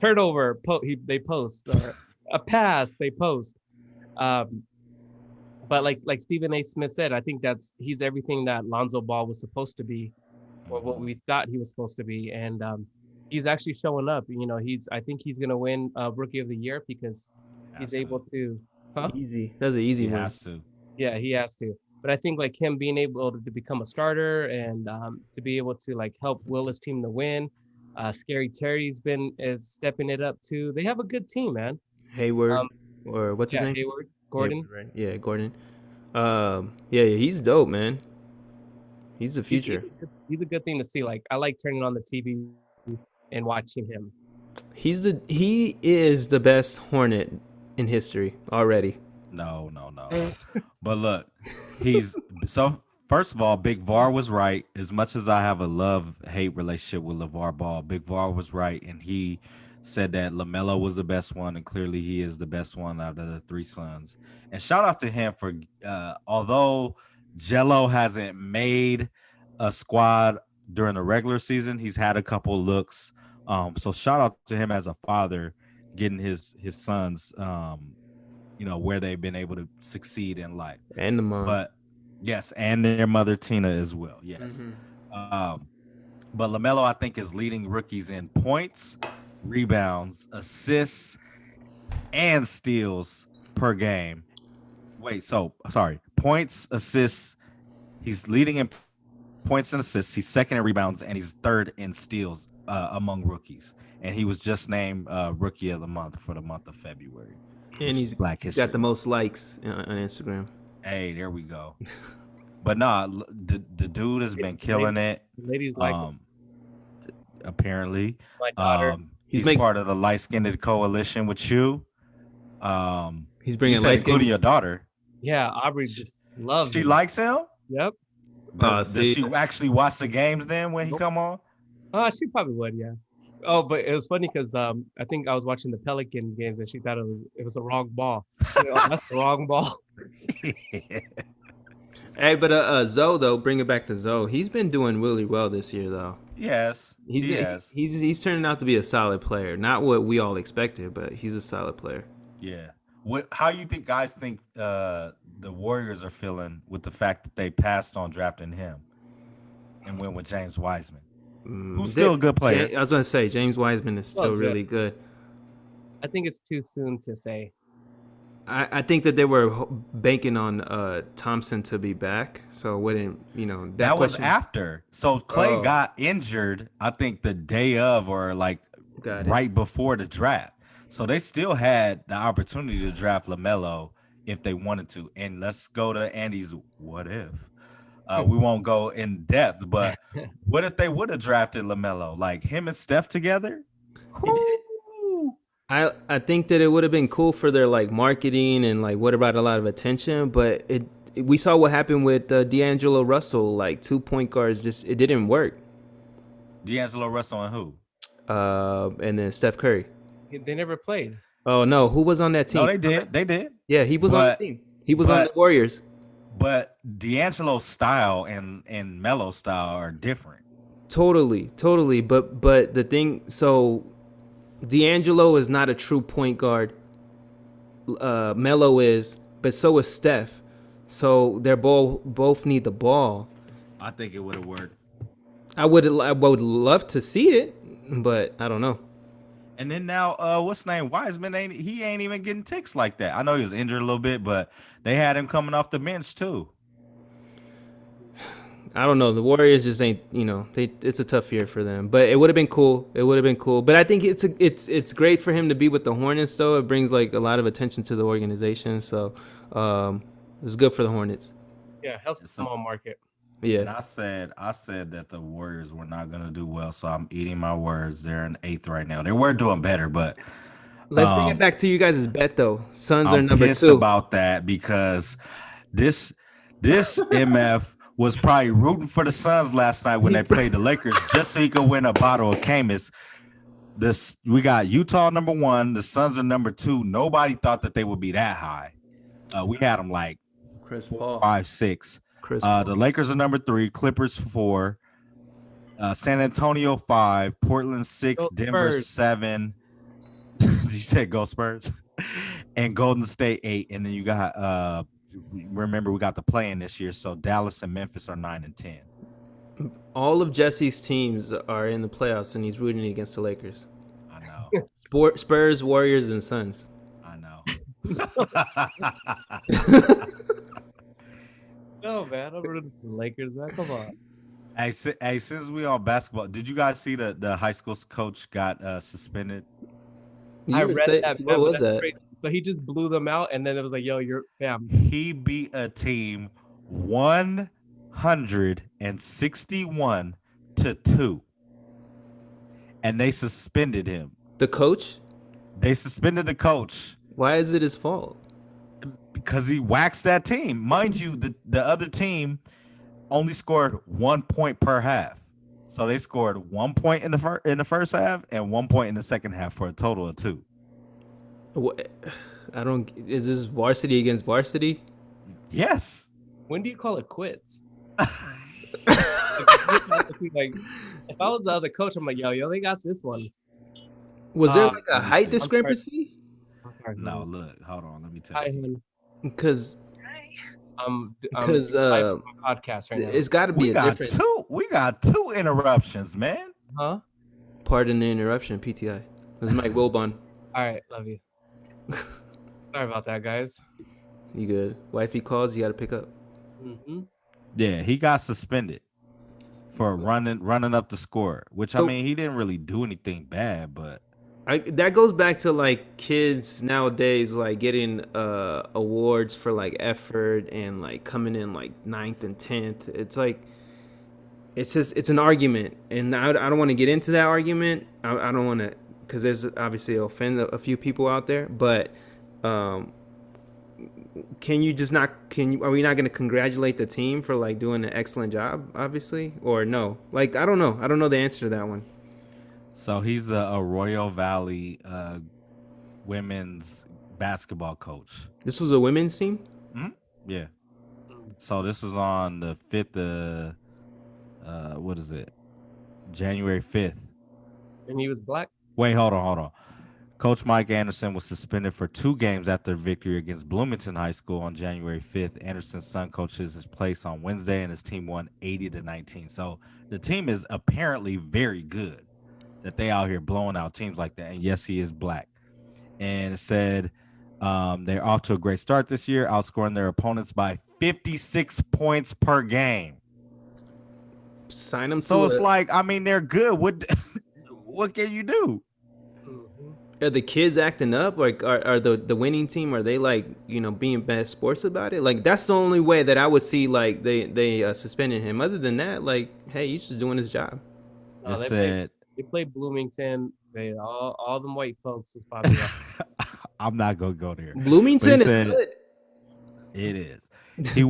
Turnover, they post. A pass, they post. But like Stephen A. Smith said, I think he's everything that Lonzo Ball was supposed to be, or what we thought he was supposed to be, and he's actually showing up. I think he's gonna win Rookie of the Year because he's able to.
Easy. That's an easy
win.
He
has to.
Yeah, he has to. But I think like him being able to become a starter and to be able to like help Willis' team to win. Scary Terry's is stepping it up too. They have a good team, man.
Hayward, or what's his name?
Hayward, Gordon.
Hayward, right? Yeah, Gordon. Yeah, he's dope, man. He's the future.
He's a good thing to see. Like I like turning on the TV and watching him.
He is the best Hornet in history already.
No. But look, first of all, Big Var was right. As much as I have a love-hate relationship with LeVar Ball, Big Var was right, and he said that LaMelo was the best one, and clearly he is the best one out of the three sons. And shout out to him for, although Jello hasn't made a squad during the regular season, he's had a couple looks. So shout out to him as a father, getting his sons, where they've been able to succeed in life.
And the mom.
But yes, and their mother Tina as well. Yes. Mm-hmm. But LaMelo, I think, is leading rookies in points, rebounds, assists, and steals per game. Points, assists. He's leading in points and assists. He's second in rebounds, and he's third in steals among rookies. And he was just named Rookie of the Month for the month of February.
And he's got the most likes on Instagram.
Hey, there we go. But the dude has been killing it.
Ladies like him.
Apparently.
My daughter.
He's part of the light-skinned coalition with you.
He's bringing
light skin, including your daughter.
Yeah, Aubrey just loves him.
She likes him?
Yep.
Does she actually watch the games then when he come on?
She probably would, yeah. Oh, but it was funny because I think I was watching the Pelican games and she thought it was a wrong ball. That's the wrong ball.
Hey, but Zoe though, bring it back to Zoe. He's been doing really well this year though.
Yes,
he's turning out to be a solid player. Not what we all expected, but he's a solid player.
Yeah. How you think guys think the Warriors are feeling with the fact that they passed on drafting him and went with James Wiseman, who's still a good player?
I was gonna say James Wiseman is
Well,
still
good.
really good.
I think it's too soon to say.
I think that they were banking on Thompson to be back, so it wouldn't that
That was
question.
after. So Clay
Oh.
got injured, I think the day of or like
Got it.
right before the draft. So they still had the opportunity to draft LaMelo if they wanted to. And let's go to Andy's what if. We won't go in depth, but what if they would have drafted LaMelo? Like him and Steph together? Whoo!
I think that it would have been cool for their like marketing and like what about a lot of attention, but we saw what happened with D'Angelo Russell, like 2 point guards, just it didn't work.
D'Angelo Russell and who?
And then Steph Curry.
They never played.
Oh no, who was on that team?
No, they did. They did.
Yeah, he was on the team. He was on the
but-
Warriors.
But D'Angelo's style and Melo's style are different.
Totally. But the thing, so D'Angelo is not a true point guard. Melo is, but so is Steph. So they're both need the ball.
I think it would have worked.
I would love to see it, but I don't know.
And then now, what's his name? Wiseman ain't even getting ticks like that. I know he was injured a little bit, but they had him coming off the bench too.
I don't know. The Warriors just ain't, it's a tough year for them. But it would have been cool. But I think it's great for him to be with the Hornets though. It brings like a lot of attention to the organization. So it's good for the Hornets.
Yeah, helps the small market.
Yeah.
And I said that the Warriors were not gonna do well, so I'm eating my words. They're in 8th right now. They were doing better, but
Let's bring it back to you guys' bet though. Suns are
I'm
number
pissed
2.
about that because this MF was probably rooting for the Suns last night when they played the Lakers just so he could win a bottle of Camus. We got Utah number 1, the Suns are number 2. Nobody thought that they would be that high. We had them like
Chris Paul.
5, 6. The Lakers are number 3, Clippers 4, San Antonio 5, Portland 6,
Go
Denver
Spurs.
7. You said go Spurs, and Golden State 8, and then you got remember we got the play-in this year, so Dallas and Memphis are 9 and 10.
All of Jesse's teams are in the playoffs, and he's rooting against the Lakers.
I know.
Spurs, Warriors, and Suns.
I know.
No, man, I'm rooting for the Lakers, man. Come on.
Hey, since we on basketball, did you guys see the high school coach got suspended?
I read that.
What
man,
was
but that's
that?
crazy. So he just blew them out, and then it was like, "Yo, you're fam."
He beat a team 161 to 2, and they suspended him.
The coach?
They suspended the coach
Why is it his fault?
because he waxed that team. Mind you, the other team only scored 1 point per half. So they scored 1 point in the first half and 1 point in the second half for a total of 2.
I don't. Is this varsity against varsity?
Yes.
When do you call it quits? Like, if I was the other coach, I'm like, yo, they got this one.
Was there like a
let me
height
see.
discrepancy?
I'm sorry,
No, look, hold on, let me tell
Hi,
you.
hon.
Because
Because live on my podcast right now.
it's got to be
We
a
got
difference.
two interruptions, man.
Huh?
Pardon the interruption, PTI. This is Mike Wilbon.
All right, love you. Sorry about that, guys.
You good? Wifey calls, you got to pick up.
Mm-hmm.
Yeah, he got suspended for running up the score, which I
So-
mean, he didn't really do anything bad, but
That goes back to like kids nowadays, like getting awards for like effort and like coming in like 9th and 10th. It's like, it's an argument, and I don't want to get into that argument. I don't want to, because there's obviously offend a few people out there, but can you just not? Are we not going to congratulate the team for like doing an excellent job, obviously, or no? Like I don't know. I don't know the answer to that one.
so he's a Royal Valley women's basketball coach.
This was a women's team.
Yeah. So this was on the 5th what is it? January 5th.
And he was black.
Wait, hold on. Coach Mike Anderson was suspended for 2 games after victory against Bloomington High School on January 5th. Anderson's son coaches his place on Wednesday, and his team won 80-19. So the team is apparently very good that they out here blowing out teams like that. And yes, he is black. And it said they're off to a great start this year, outscoring their opponents by 56 points per game.
Sign them
So
to
it's
it.
like, I mean, they're good. What can you do?
Are the kids acting up? Like, are the winning team, are they like, being bad sports about it? Like, that's the only way that I would see, like, they suspended him. Other than that, like, hey, he's just doing his job.
No,
It
they
said,
played Bloomington. They all them white folks was probably
I'm not gonna go there.
Bloomington is
said-
good.
It is. He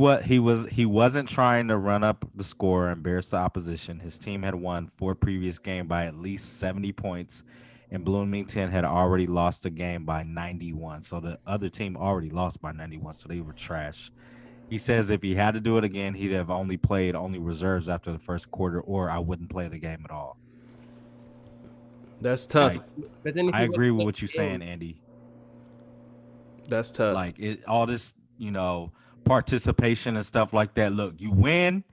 wasn't trying to run up the score or embarrass the opposition. His team had won 4 previous games by at least 70 points, and Bloomington had already lost a game by 91. So the other team already lost by 91, so they were trash. He says if he had to do it again, he'd have only played reserves after the first quarter, or I wouldn't play the game at all.
That's tough.
Like,
But then if
I
you
agree
win
with
the
what you're
game-
saying, Andy.
That's tough.
Like all this, participation and stuff like that. Look, you win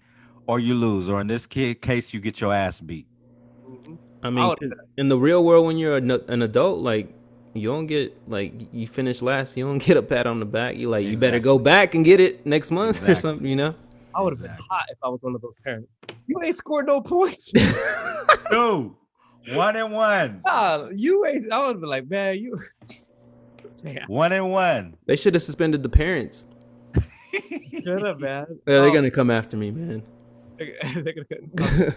or you lose, or in this case, you get your ass beat.
I mean, 'cause in the real world, when you're an adult, like, you don't get, like, you finish last, you don't get a pat on the back. You like, you better go back and get it next month or something,
I would have been hot if I was one of those parents. You ain't scored no points.
Dude, 1-1.
Nah, you ain't. I would have been like, man, you. Yeah.
1-1.
They should have suspended the parents.
Shut up, man.
Yeah, they're gonna come after me, man.
They're gonna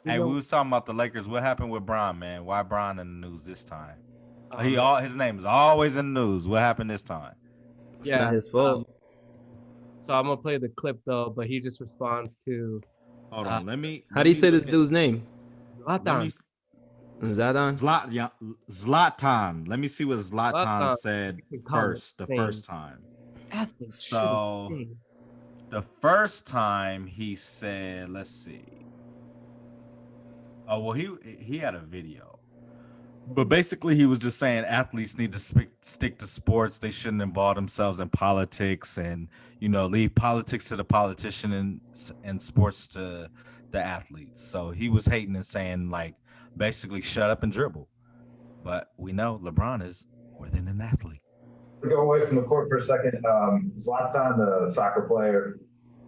Hey, we was talking about the Lakers. What happened with Bron, man? Why Bron in the news this time? His name is always in the news. What happened this time?
It's not his fault.
So I'm gonna play the clip though, but he just responds to.
Hold on, let me.
How do you say this dude's name?
Zlatan.
Zlatan. Let me see what Zlatan said first. The first time.
Athletes.
So the first time he said, let's see. Oh well, he had a video, but basically he was just saying athletes need to stick to sports. They shouldn't involve themselves in politics, and leave politics to the politician and sports to the athletes. So he was hating and saying, like, basically shut up and dribble. But we know LeBron is more than an athlete.
Go away from the court for a second. Zlatan, the soccer player,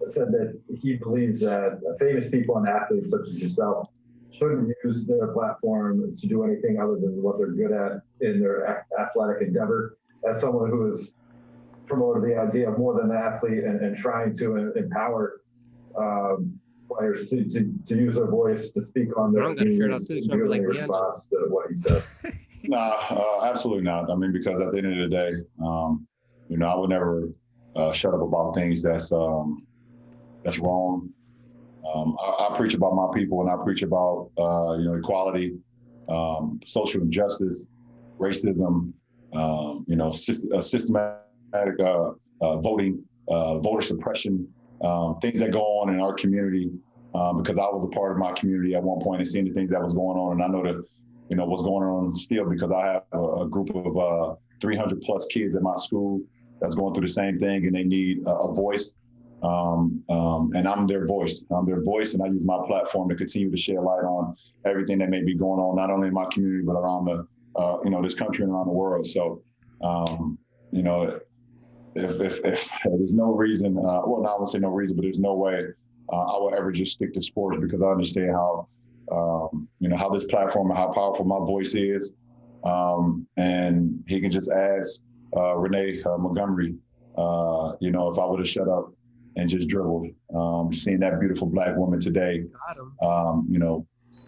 said that he believes that famous people and athletes such as yourself shouldn't use their platform to do anything other than what they're good at in their athletic endeavor. As someone who has promoted the idea of more than an athlete and trying to empower players to use their voice to speak on their opinions, in response to what he said.
Nah, absolutely not. I mean, because at the end of the day, I would never shut up about things that's wrong. I preach about my people, and I preach about equality, social injustice, racism, systematic voting, voter suppression, things that go on in our community. Because I was a part of my community at one point and seeing the things that was going on, and I know that what's going on still, because I have a group of 300 plus kids at my school that's going through the same thing, and they need a voice. And I'm their voice. And I use my platform to continue to shed light on everything that may be going on, not only in my community, but around the, this country and around the world. So, if there's no reason, well, no, I won't say no reason, but there's no way I would ever just stick to sports, because I understand how, how this platform and how powerful my voice is. And he can just ask Renee Montgomery, if I would have shut up and just dribbled. Seeing that beautiful Black woman today,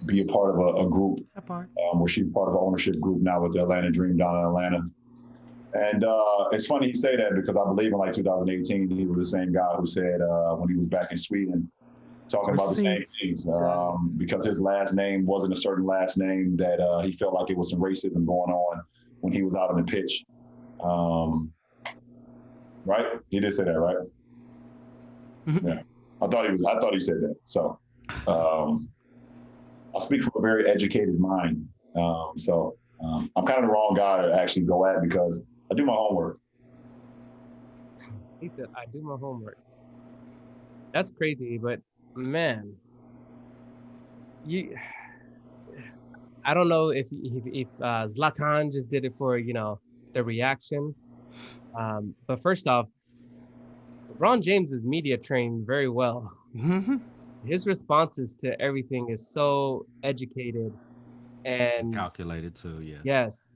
be a part of a group where she's part of an ownership group now with the Atlanta Dream down in Atlanta. And it's funny you say that, because I believe in 2018, he was the same guy who said when he was back in Sweden, talking about the same things, because his last name wasn't a certain last name, that he felt like it was some racism going on when he was out on the pitch. Right? He did say that, right? Yeah, I thought he said that. So I speak from a very educated mind. So I'm kind of the wrong guy to actually go at because I do my homework.
He said, I do my homework. That's crazy, but man, you I don't know if Zlatan just did it for, the reaction. But first off, LeBron James is media trained very well. His responses to everything is so educated
And
and
calculated too, yes.
yes,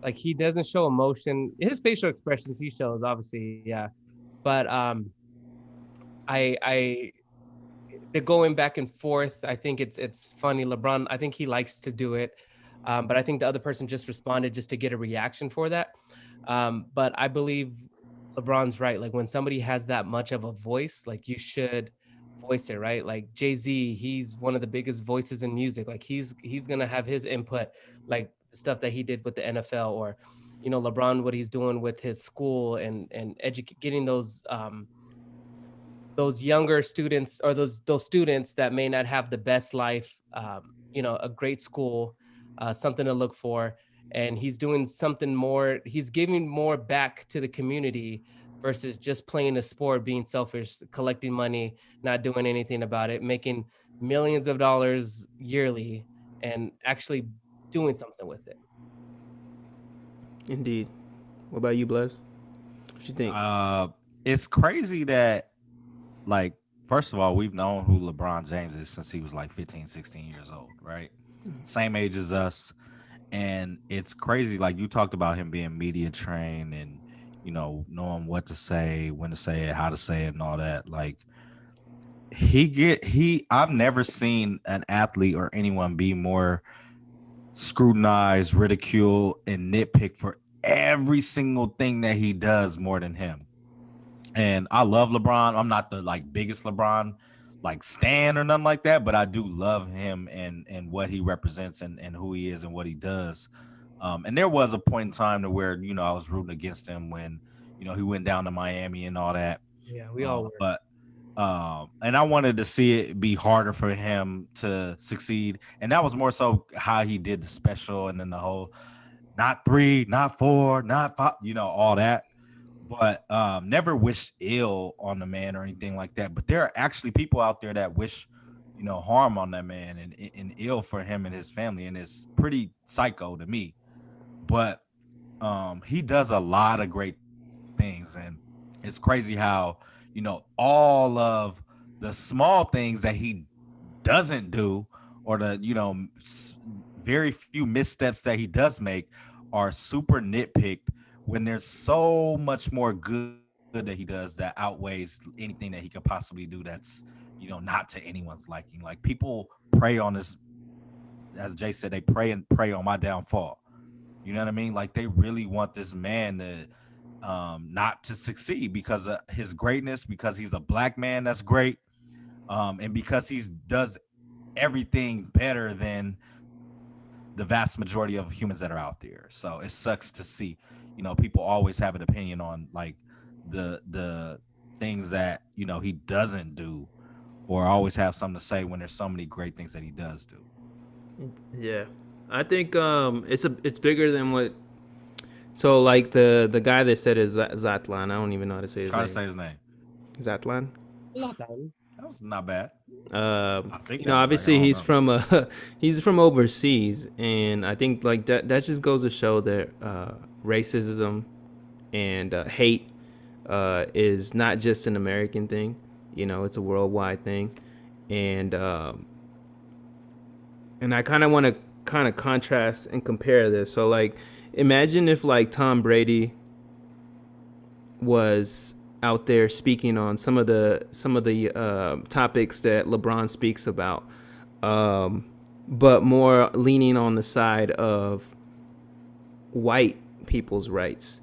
like he doesn't show emotion. His facial expressions he shows, obviously, yeah. But I the going back and forth. I think it's funny. LeBron, I think he likes to do it, but I think the other person just responded just to get a reaction for that. But I believe LeBron's right. Like when somebody has that much of a voice, like you should voice it, right? Like Jay-Z, he's one of the biggest voices in music. Like he's gonna have his input, like the stuff that he did with the NFL, or LeBron, what he's doing with his school and getting those younger students or those students that may not have the best life, a great school, something to look for. And he's doing something more, he's giving more back to the community versus just playing a sport, being selfish, collecting money, not doing anything about it, making millions of dollars yearly and actually doing something with it.
Indeed. What about you, Bless? What you think?
It's crazy that, like, first of all, we've known who LeBron James is since he was like 15, 16 years old, right? Same age as us. And it's crazy, like you talked about him being media trained and, knowing what to say, when to say it, how to say it, and all that. Like, I've never seen an athlete or anyone be more scrutinized, ridiculed, and nitpicked for every single thing that he does more than him. And I love LeBron. I'm not the biggest LeBron stan or nothing like that, but I do love him and what he represents and who he is and what he does. And there was a point in time to where I was rooting against him when he went down to Miami and all that.
Yeah, we all were.
But and I wanted to see it be harder for him to succeed, and that was more so how he did the special and then the whole not 3, not 4, not 5, all that. But never wished ill on the man or anything like that. But there are actually people out there that wish, harm on that man and ill for him and his family. And it's pretty psycho to me. But he does a lot of great things. And it's crazy how, all of the small things that he doesn't do or the, very few missteps that he does make are super nitpicked when there's so much more good that he does that outweighs anything that he could possibly do that's not to anyone's liking. Like, people prey on this, as Jay said, they prey on my downfall. You know what I mean? Like, they really want this man to not to succeed because of his greatness, because he's a black man that's great, and because he does everything better than the vast majority of humans that are out there. So it sucks to see people always have an opinion on the things that he doesn't do, or always have something to say when there's so many great things that he does do.
Yeah, I think it's bigger than what. So like the guy that said is Zatlan. I don't even know how to say his
Try
name.
to say his name.
Zatlan.
That was not bad.
I
think
obviously
right.
he's from he's from overseas, and I think that just goes to show that racism and hate is not just an American thing. It's a worldwide thing, and I kind of want to contrast and compare this. So imagine if Tom Brady was out there speaking on some of the topics that LeBron speaks about, but more leaning on the side of white people's rights.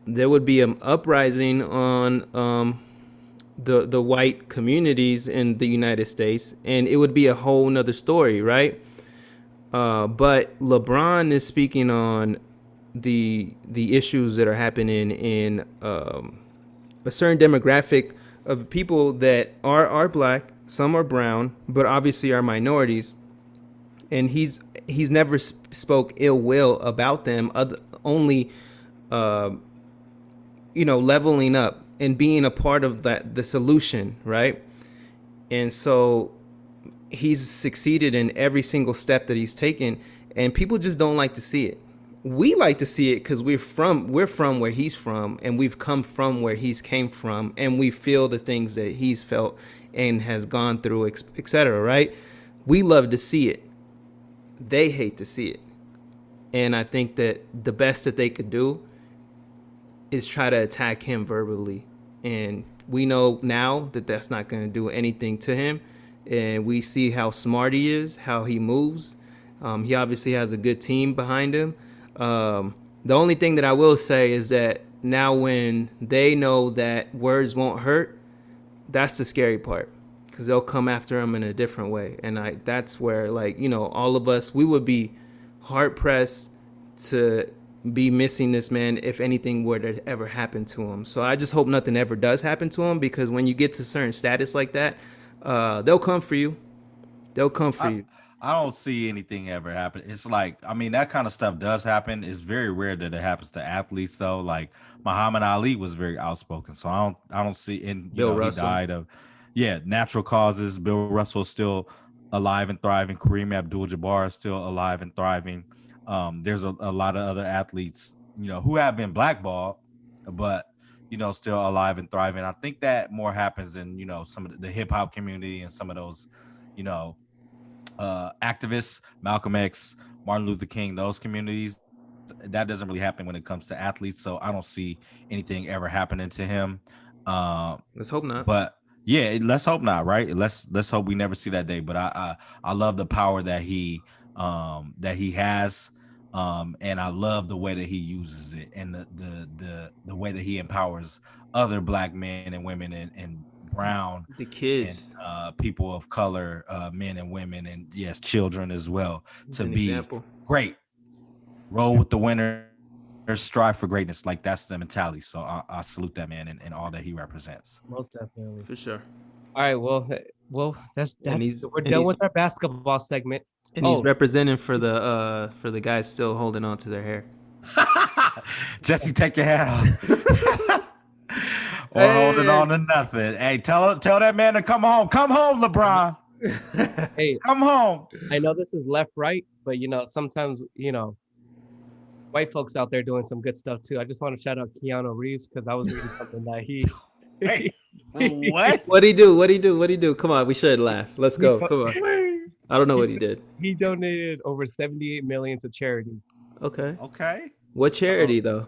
There would be an uprising on the white communities in the United States, and it would be a whole nother story, right? But LeBron is speaking on the issues that are happening in a certain demographic of people that are black, some are brown, but obviously are minorities. and he's never spoke ill will about them, only leveling up and being a part of the solution, right? And so he's succeeded in every single step that he's taken, and people just don't like to see it. We like to see it because we're from where he's from, and we've come from where he's came from, and we feel the things that he's felt and has gone through, etc. Right? We love to see it. They hate to see it, and I think that the best that they could do is try to attack him verbally, and we know now that that's not going to do anything to him. And we see how smart he is, how he moves. He obviously has a good team behind him. The only thing that I will say is that now when they know that words won't hurt, that's the scary part, because they'll come after him in a different way. And that's where, like, all of us, we would be hard pressed to be missing this man if anything were to ever happen to him. So I just hope nothing ever does happen to him, because when you get to certain status like that, they'll come for you. They'll come for you.
I don't see anything ever happen. It's like, I mean, that kind of stuff does happen. It's very rare that it happens to athletes, though. Like Muhammad Ali was very outspoken, so I don't see. And
Bill
he
Russell.
died of, natural causes. Bill Russell is still alive and thriving. Kareem Abdul-Jabbar is still alive and thriving. There's a lot of other athletes, who have been blackballed, but still alive and thriving. I think that more happens in some of the hip hop community and some of those, activists, Malcolm X, Martin Luther King, those communities. That doesn't really happen when it comes to athletes, so I don't see anything ever happening to him.
Let's hope not.
But yeah, let's hope not, right? Let's hope we never see that day. But I love the power that he has, and I love the way that he uses it, and the way that he empowers other Black men and women and brown,
the kids,
and people of color, men and women, and yes, children as well,
It's
to
an
be
example.
great. Roll with the winners, strive for greatness. Like, that's the mentality. So I salute that man and all that he represents.
Most definitely.
For sure.
All right, well, that's
he's-
we're
and
done
he's-
with our basketball segment.
And he's representing for the guys still holding on to their hair.
Jesse, take your hat off. Or holding on to nothing. Hey, tell that man to come home. Come home, LeBron.
Hey,
come home.
I know this is left, right, but sometimes white folks out there doing some good stuff too. I just want to shout out Keanu Reeves, because I was reading something that he.
Hey, what?
What'd he do? Come on, we should laugh. Let's go. Come on. I don't know what he did.
He donated over 78 million to charity.
Okay.
What
charity though?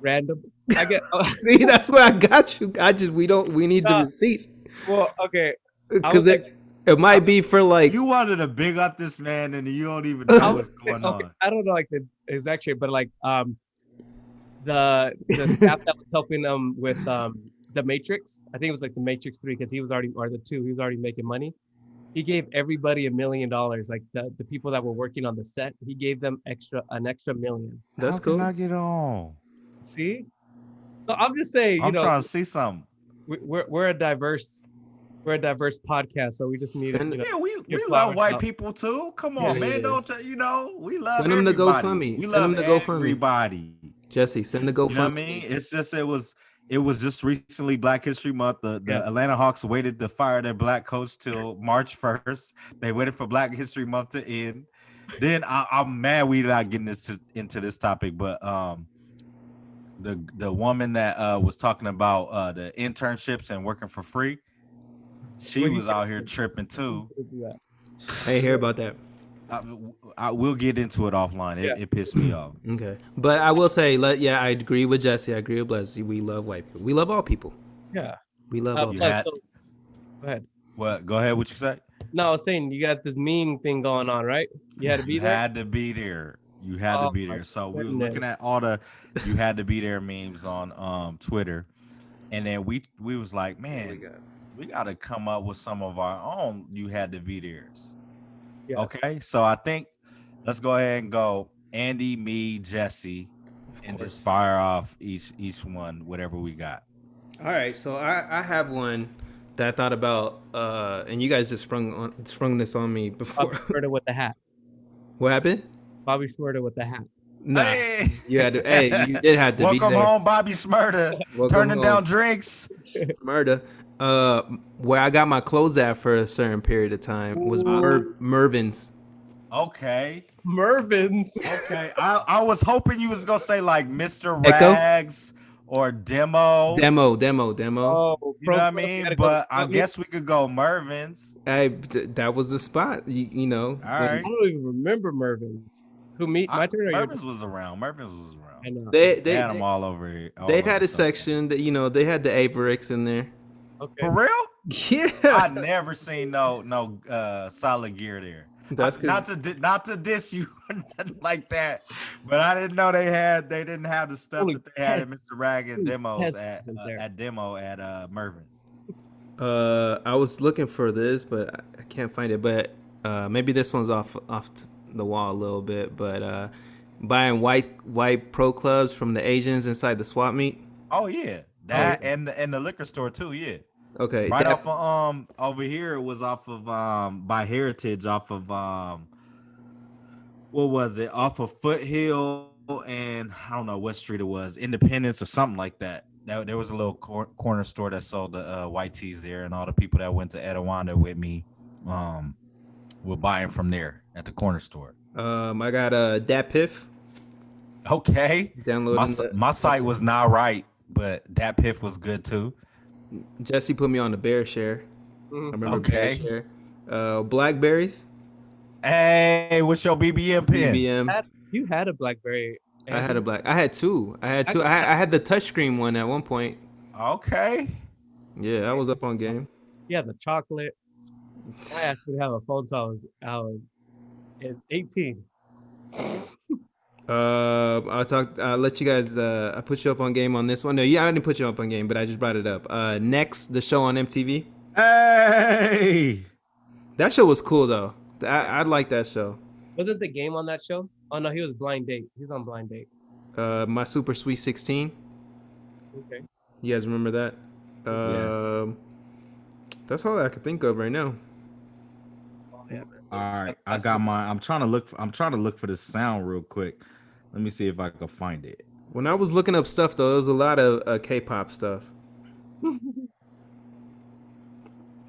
Random. I get.
See, that's where I got you. We need the receipts.
Well, okay.
Because it might be for like.
You wanted to big up this man, and you don't even know what's going on.
I don't know like the exact shape, but like the staff that was helping them with the Matrix. I think it was like the Matrix 3, because he was already, or the 2. He was already making money. He gave everybody $1 million. Like the people that were working on the set, he gave them an extra $1 million.
That's
How
cool.
Can I get on?
See, so I'm just saying.
I'm trying to see something.
We're a diverse podcast, so we just need to.
Yeah, we love white people too. Come on, man. Yeah. Don't we love
send them
everybody.
To GoFundMe.
We
send
love
them to GoFundMe.
Everybody.
Jesse, send the GoFundMe.
You know what I mean? It's just it was just recently Black History Month. The Atlanta Hawks waited to fire their black coach till March 1st. They waited for Black History Month to end. Then I'm mad we're not getting into this topic, but the woman that was talking about the internships and working for free, she was out here tripping too.
I didn't hear about that.
I will get into it offline. It pissed me off.
Okay, but I will say, I agree with Jesse. I agree with Blessy. We love white people. We love all people.
Yeah,
we love all people.
Go ahead.
What? Go ahead. What you say?
No, I was saying you got this meme thing going on, right? You had to be there.
Had to be there. You had to be there. So we was looking at all the "you had to be there" memes on Twitter, and then we was like, man, we got to come up with some of our own "you had to be there's." Yeah. Okay, so I think let's go ahead and go Andy, me, Jesse, and just fire off each one, whatever we got.
All right, so I have one that I thought about, and you guys just sprung this on me before.
Murder with the hat.
What happened?
Bobby Shmurda with the hat.
Nah,
Hey,
you had to. Hey, you did have to be
welcome
there.
home, Bobby Smurda.
Welcome
Turning
home.
down drinks.
Murder. Where I got my clothes at for a certain period of time was Mervin's.
Okay.
Mervin's.
Okay. I was hoping you was gonna say like Mr.
Echo?
Rags or Demo.
Demo.
Oh,
You know what I mean? But I guess we could go Mervin's.
That was the spot. You know.
All right.
I don't even remember Mervin's. Who meet my turn? Or your-
Mervin's was around. Mervin's was around.
I know.
They
They had them all over here. all
they
over
had a
something.
section that they had the Avericks in there.
Okay.
For real?
Yeah.
I never seen no solid gear there.
That's
not to diss you or nothing like that, but I didn't know they didn't have the stuff
Only
that they had at
10
Mr. Rag and demos
Pets was there.
at demo at Mervin's.
I was looking for this, but I can't find it. But maybe this one's off the wall a little bit. But buying white pro clubs from the Asians inside the swap meet.
Oh yeah, that and the liquor store too. Yeah,
Okay,
right off of over here it was off of by Heritage off of what was it, off of Foothill and I don't know what street it was, Independence or something like that. There was a little corner store that sold the white tees there, and all the people that went to Etiwanda with me were buying from there at the corner store.
I got Dat Piff.
Okay,
Downloading
my site was not right, but Dat Piff was good too.
Jesse put me on the Bear Share. I
Mhm.
remember
Okay.
Bear Share. Blackberries.
Hey, what's your BBM pin?
BBM.
You had a BlackBerry.
I had two. I had the touchscreen one at one point.
Okay.
Yeah, I was up on game.
Yeah, the chocolate. I actually have a phone till I was 18.
I'll let you guys. I put you up on game on this one. No, yeah, I didn't put you up on game, but I just brought it up. Next, the show on MTV.
Hey.
That show was cool though. I like that show.
Wasn't the game on that show? Oh no, he was Blind Date. He's on Blind Date.
My Super Sweet 16.
Okay.
You guys remember that?
Yes.
That's all I can think of right now.
Oh, yeah, man.
All right, I got mine. I'm trying to look for the sound real quick. Let me see if I can find it.
When I was looking up stuff though, there was a lot of K-pop stuff.
Hold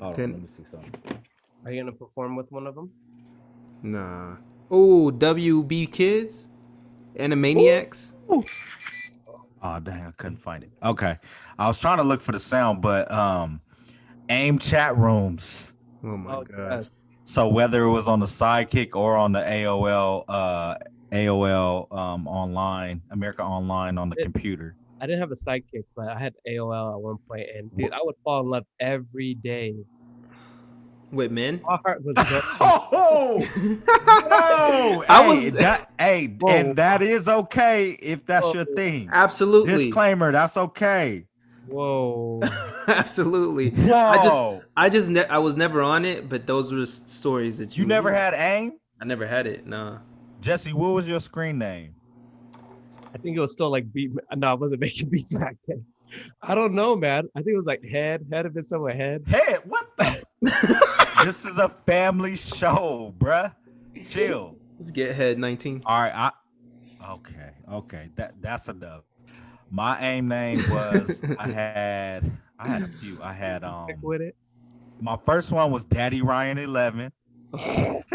on,
Can-
let me see something.
Are you gonna perform with one of them?
Nah. Oh, WB Kids, Animaniacs.
Oh dang, I couldn't find it. Okay, I was trying to look for the sound, but AIM chat rooms.
Oh my
Oh,
gosh.
yes.
So whether it was on the Sidekick or on the AOL online, America Online on the computer.
I didn't have a sidekick, but I had AOL at one point, and dude, I would fall in love every day.
Wait, man.
My heart was broken.
Oh, whoa!
Whoa.
And that is okay if that's your thing.
Absolutely.
Disclaimer: that's okay.
Whoa.
Absolutely.
Whoa!
I was never on it, but those were the stories that
You never had AIM?
I never had it. Nah.
Jesse, what was your screen name?
I think it was still like beat. No, I wasn't making beats back then. I don't know, man. I think it was like head have been somewhere head.
Head? What the? This is a family show, bruh. Chill.
Let's get head 19.
All right. Okay. That's enough. My AIM name was I had a few. I had
Stick with it.
my first one was Daddy Ryan 11.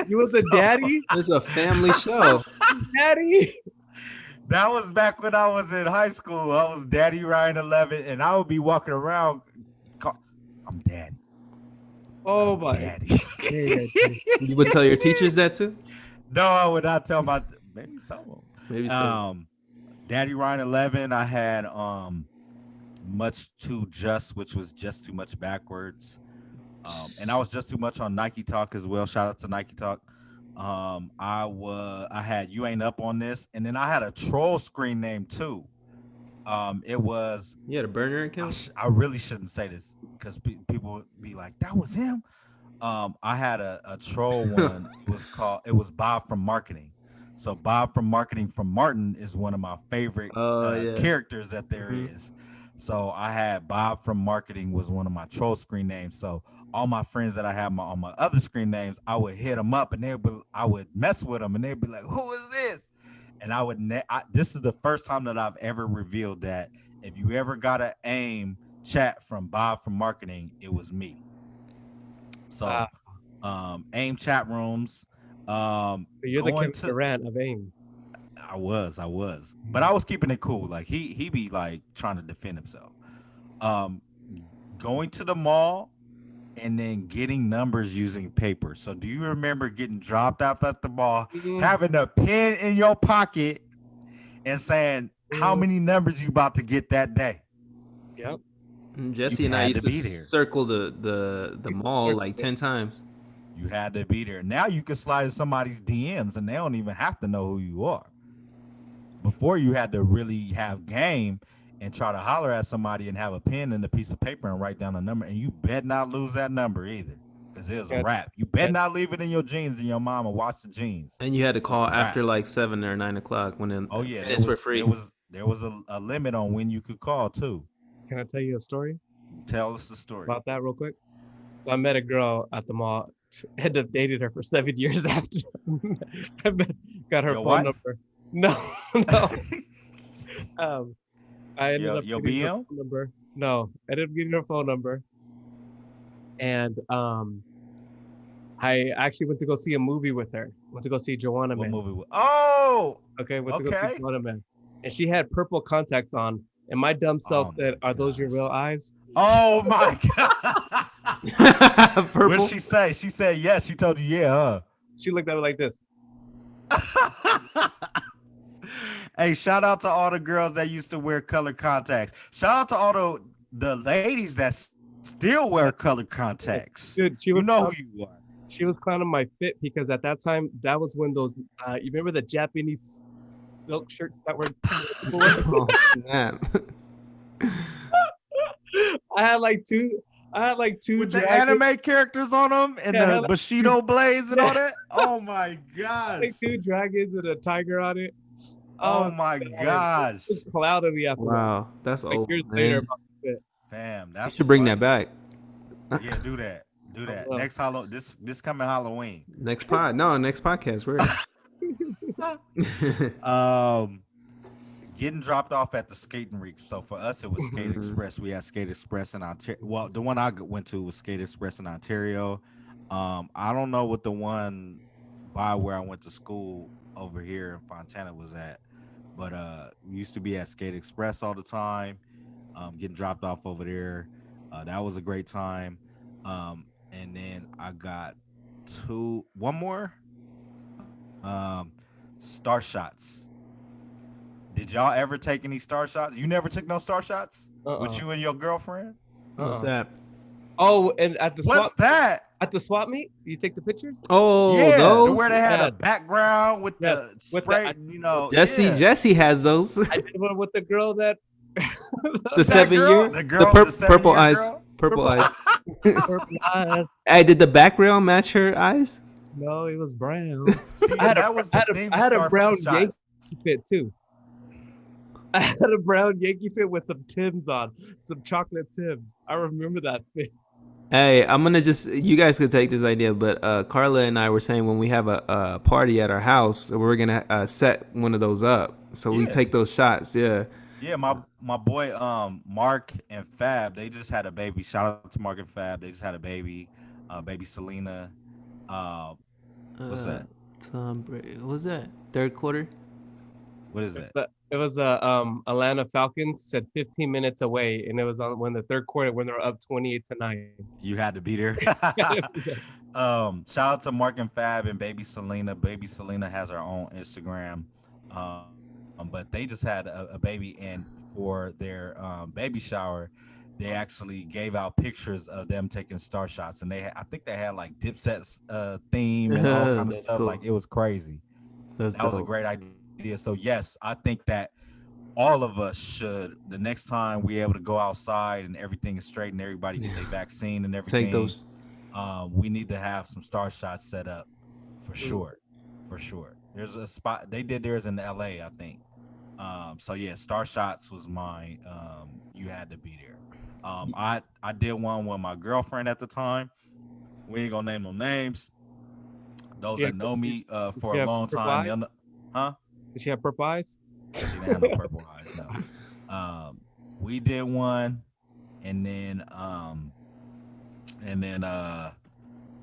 You was a daddy?
It's a family show.
Daddy?
That was back when I was in high school. I was Daddy Ryan 11, and I would be walking around. I'm Daddy.
Oh my.
Daddy.
You would tell your teachers that too?
No, I would not tell my maybe someone.
Maybe so.
Daddy Ryan 11. I had Much Too Just, which was just too much backwards. And I was just too much on Nike Talk as well. Shout out to Nike Talk. I had You Ain't Up on This, and then I had a troll screen name too. It was
You had a burner account?
I really shouldn't say this because people would be like, that was him. I had a troll one. It was Bob from Marketing. So Bob from Marketing from Martin is one of my favorite
Yeah.
characters that there is. So I had Bob from marketing was one of my troll screen names. So all my friends that I had on my other screen names, I would hit them up and I would mess with them and they'd be like, "Who is this?" And I would. This is the first time that I've ever revealed that if you ever got an AIM chat from Bob from marketing, it was me. So,
Wow.
AIM chat rooms.
So you're the
Going
Kevin
to
Durant of AIM.
I was, but I was keeping it cool. Like he be like trying to defend himself. Um, Going to the mall and then getting numbers using paper. So do you remember getting dropped off at the mall, having a pen in your pocket, and saying how many numbers you about to get that day?
Yep.
Jesse
You
and I
had
used
to
to
be there.
circle the mall like 10 times.
You had to be there. Now you can slide in somebody's DMs and they don't even have to know who you are. Before you had to really have game and try to holler at somebody and have a pen and a piece of paper and write down a number. And you bet not lose that number either. Because it was a wrap. You bet not leave it in your jeans and your mama wash the jeans.
And you had to call after like 7 or 9 o'clock when minutes were free.
There was a limit on when you could call too.
Can I tell you a story
Tell us the story.
about that real quick? So I met a girl at the mall. Ended up dating her for 7 years after. Got her
Your
phone
wife?
number. No, no. I ended up
your
getting her
BM?
phone number. No, I ended up getting her phone number. And I actually went to go see a movie with her. Went to go see Joanna
What
Man.
movie? Oh,
Okay, went to go
okay.
see Joanna Man. And she had purple contacts on. And my dumb self said, "Are those your real eyes?"
Oh my god. What did she say? She said yes. She told you yeah, huh?
She looked at me like this.
Hey, shout out to all the girls that used to wear colored contacts. Shout out to all the ladies that still wear colored contacts.
Dude,
you know who you are.
She was clowning my fit because at that time, that was when those, you remember the Japanese silk shirts that were
Oh, snap.
I had like two
with the anime characters on them and the Bushido blades and all that. Oh my gosh.
Like 2 dragons and a tiger on it.
Oh my gosh.
It was clouded me after
Wow, that's
like
old,
years later
man.
about the fit.
Fam,
You
that's
should bring
funny.
that back.
Yeah, do that. Do that.
will.
Next this coming Halloween.
Next podcast. We're
Getting dropped off at the skating rink. So for us, it was Skate Express. We had Skate Express in Ontario. Well, the one I went to was Skate Express in Ontario. I don't know what the one by where I went to school over here in Fontana was at, but we used to be at Skate Express all the time. Getting dropped off over there. That was a great time. And then I got one more. Star shots. Did y'all ever take any star shots? You never took no star shots with you and your girlfriend?
What's that?
Oh, and at the
What's that?
At the swap meet, you take the pictures?
Oh,
Yeah,
those?
where they had a background with the spray,
Jesse has those.
I did one with the girl that
the 7-year, the purple eyes, purple eyes. Hey, did the background match her eyes?
No, it was brown.
See,
I had a brown Yankee fit too. I had a brown Yankee fit with some Timbs on, some chocolate Timbs. I remember that fit.
Hey, I'm gonna you guys could take this idea, but Carla and I were saying when we have a party at our house, we're gonna set one of those up. So we take those shots. Yeah.
Yeah, my boy Mark and Fab, they just had a baby. Shout out to Mark and Fab. They just had a baby, baby Selena. What's that?
Tom Brady. What was that? Third quarter?
What is that?
It was Atlanta Falcons said 15 minutes away, and it was on when the third quarter when they were up 28-9.
You had to be there. Shout out to Mark and Fab and baby Selena. Baby Selena has her own Instagram. But they just had a baby, and for their baby shower, they actually gave out pictures of them taking star shots, and I think they had like Dipset's theme and all kind of stuff.
Cool.
Like it was crazy.
That
was a great idea. So yes, I think that all of us should, the next time we able to go outside and everything is straight and everybody get their vaccine and everything,
take those.
We need to have some star shots set up for sure. There's a spot they did theirs in LA, I think. So yeah, Star Shots was mine. You had to be there. I did one with my girlfriend at the time. We ain't gonna name no names. Those
Yeah,
that know me
did
for
she
a
have
long
purple
time,
eyes?
they'll know, huh?
Did she have purple eyes?
She didn't have no purple eyes, no. We did one, and then and then uh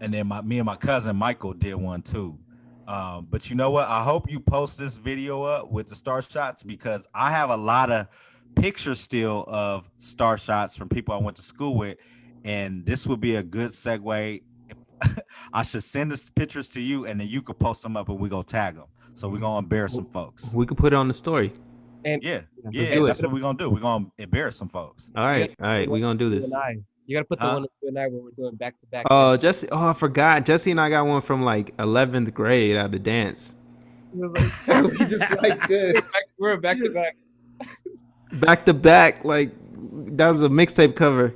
and then me and my cousin Michael did one too. But you know what? I hope you post this video up with the star shots because I have a lot of pictures still of star shots from people I went to school with, and this would be a good segue. If I should send the pictures to you, and then you could post them up, and we go tag them. So we're gonna embarrass some folks.
We could put it on the story.
And
Yeah,
yeah,
Let's
yeah,
do
that's
it.
what we're gonna do. We're gonna embarrass some folks.
All
you
right,
gotta
all
put the
right.
one
We're gonna do
you
this.
and I. You gotta put the
Huh?
one of you and I when we're doing back to back.
Oh, Jesse. Oh, I forgot. Jesse and I got one from like 11th grade out of the dance.
We
just like this,
we're back to
Just-
back.
back to back. Like that was a mixtape cover.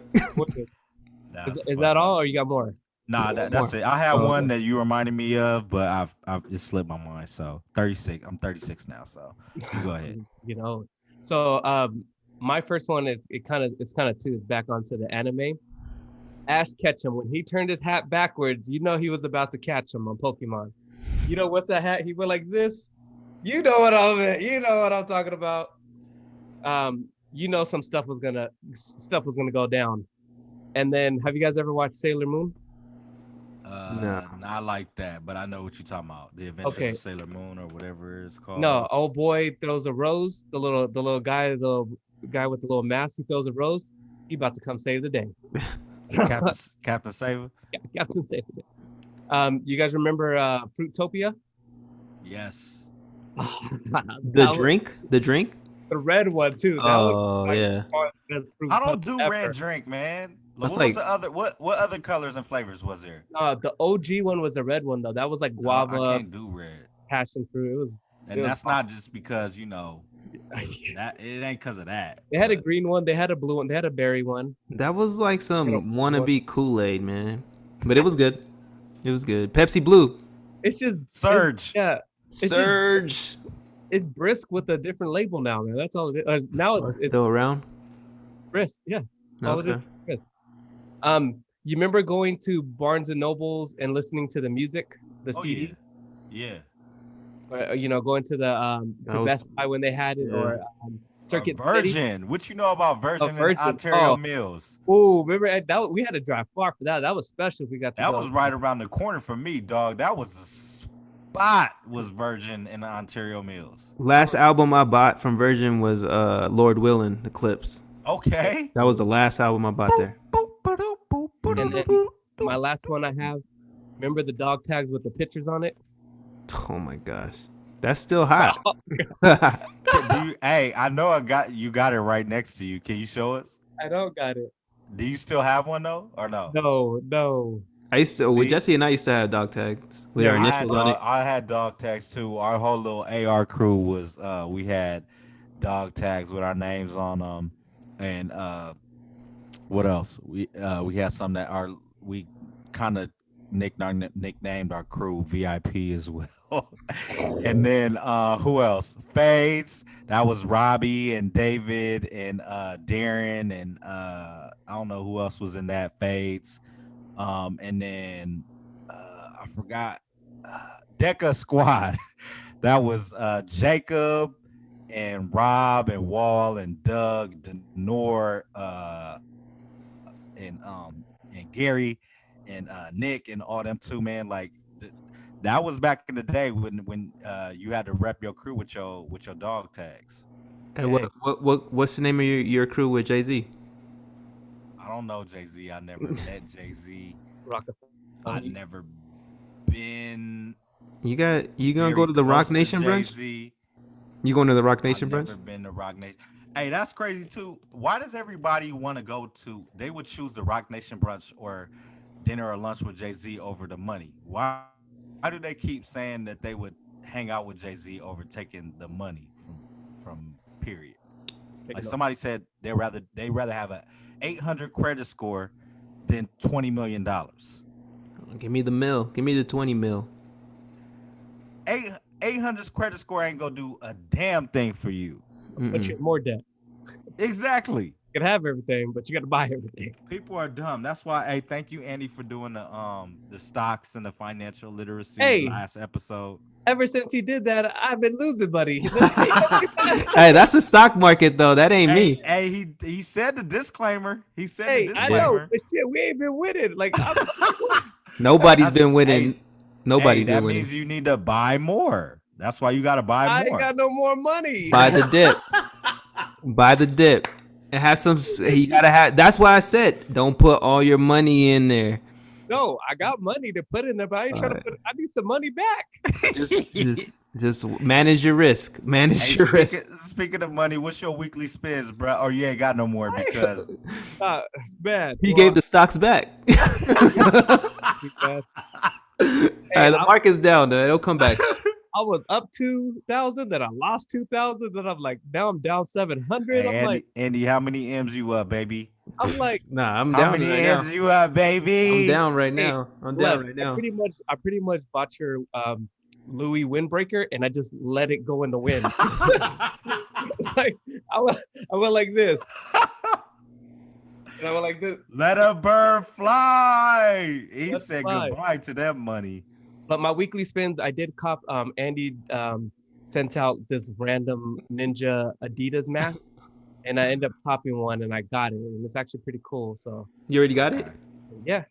That's
Is
funny.
that all, or you got more?
Nah, that's it. I had
Oh,
one
okay.
that you reminded me of, but I've just slipped my mind. So 36. I'm 36 now. So you go ahead.
You know. So my first one is it's kind of too is back onto the anime. Ash Ketchum, when he turned his hat backwards, you know he was about to catch him on Pokemon. You know what's that hat? He went like this. You know what I'm talking about. You know some stuff was gonna go down. And then have you guys ever watched Sailor Moon?
No.
Not like that, but I know what you're talking about. The Adventures
Okay.
of Sailor Moon or whatever it's called.
No, old boy throws a rose. The little guy, the guy with the little mask, he throws a rose. He about to come save the day.
Captain Saver.
Yeah, Captain Save the Day. You guys remember Fruitopia?
Yes.
The drink.
The red one too. That
Oh
was
yeah.
That's
I don't
Fruitopia
do
ever.
red drink, man.
That's
What
like-
was the other? What other colors and flavors was there?
The OG one was the red one though. That was like
I
guava,
can't do red,
passion fruit. It was.
and
It was
that's not just because that it ain't because of that.
They had a
but
green one. They had a blue one. They had a berry one.
That was like some
You know,
wannabe Kool-Aid, man. But it was good. It was good. Pepsi Blue.
It's just
Surge.
Yeah, just-
Surge.
it's brisk with a different label now, man. That's all it is. Now it's
Still around?
brisk. Yeah. All it
Okay.
is, brisk. You remember going to Barnes and Nobles and listening to the music, the
Oh
CD?
yeah.
Or, going to the
That
to
was-
Best Buy when they had it,
yeah.
or
Or
Circuit City.
Virgin. What you know about Virgin in
Virgin.
Ontario
Oh.
Mills?
Oh, remember that? We had to drive far for that. That was special. If we got to
That
go.
was right around the corner from me, dog. That was the spot. Was Virgin in Ontario Mills?
Last album I bought from Virgin was Lord Willin', The Clips.
Okay.
That was the last album I bought there.
And then my last one I have. Remember the dog tags with the pictures on it?
Oh my gosh. That's still hot.
Hey, I know you got it right next to you. Can you show us?
I don't got it.
Do you still have one though, or no?
No.
I used to, with
Me?
Jesse and I used to have dog tags with
Yeah,
our
I had,
initials on it.
I had dog tags too. Our whole little AR crew was we had dog tags with our names on them, and what else? We had some that we kind of nicknamed our crew VIP as well. And then who else? Fades. That was Robbie and David and Darren and I don't know who else was in that. Fades. And then I forgot Deca Squad. That was Jacob and Rob and Wall and Doug, Denor, and Gary and Nick and all them too, man. Like that was back in the day when you had to rep your crew with your dog tags.
And what's the name of your crew with Jay-Z?
I don't know Jay-Z. I never met Jay-Z.
Rockefeller.
I've never been.
You gonna
very
go to the Rock
close
Nation brunch?
Jay-Z.
You going to the Rock Nation
I've
brunch?
never been to Rock Nation. Hey, that's crazy too. Why does everybody want to go to? They would choose the Rock Nation brunch or dinner or lunch with Jay-Z over the money. Why do they keep saying that they would hang out with Jay-Z over taking the money from period? Like somebody said they'd rather have a 800 credit score than $20 million.
Give me the mill. Give me the 20 mil.
800 credit score ain't gonna do a damn thing for you.
but you're in more debt.
Exactly.
You can have everything, but you got to buy everything.
People are dumb. That's why. Hey, thank you, Andy, for doing the stocks and the financial literacy
Hey.
last episode.
Ever since he did that, I've been losing, buddy.
Hey, that's the stock market though. That ain't me.
Hey, he said the disclaimer. He said
Hey,
the
I
disclaimer.
know, but shit, we ain't been winning. Like,
Nobody's been winning. Nobody's
that
been winning.
means you need to buy more. That's why you got to buy
I
more.
ain't got no more money.
Buy the dip. Buy the dip. And have some. You gotta have. That's why I said don't put all your money in there.
No, I got money to put in there, but I ain't trying to put. I need some money back.
Just manage your risk. Manage your risk.
Speaking of money, what's your weekly spends, bro? Or you ain't got no more because
It's bad.
He gave the stocks back.
Bad.
The market's down. Though. It'll come back.
I was up 2,000, then I lost 2,000, then I'm like, now I'm down 700.
Hey,
I'm
Andy,
like,
Andy, how many M's you up, baby?
I'm like,
Nah, I'm
How
down
many
right
M's
now.
you up, baby?
I'm down right
Hey,
now. I'm down right now.
I pretty much bought your Louis windbreaker, and I just let it go in the wind. It's like I went like this. And I went like this.
Let a bird fly. He
Let
said
fly.
goodbye to that money.
But my weekly spins, I did cop. Andy sent out this random Ninja Adidas mask, and I ended up copying one, and I got it, and it's actually pretty cool. So
You already got it?
yeah,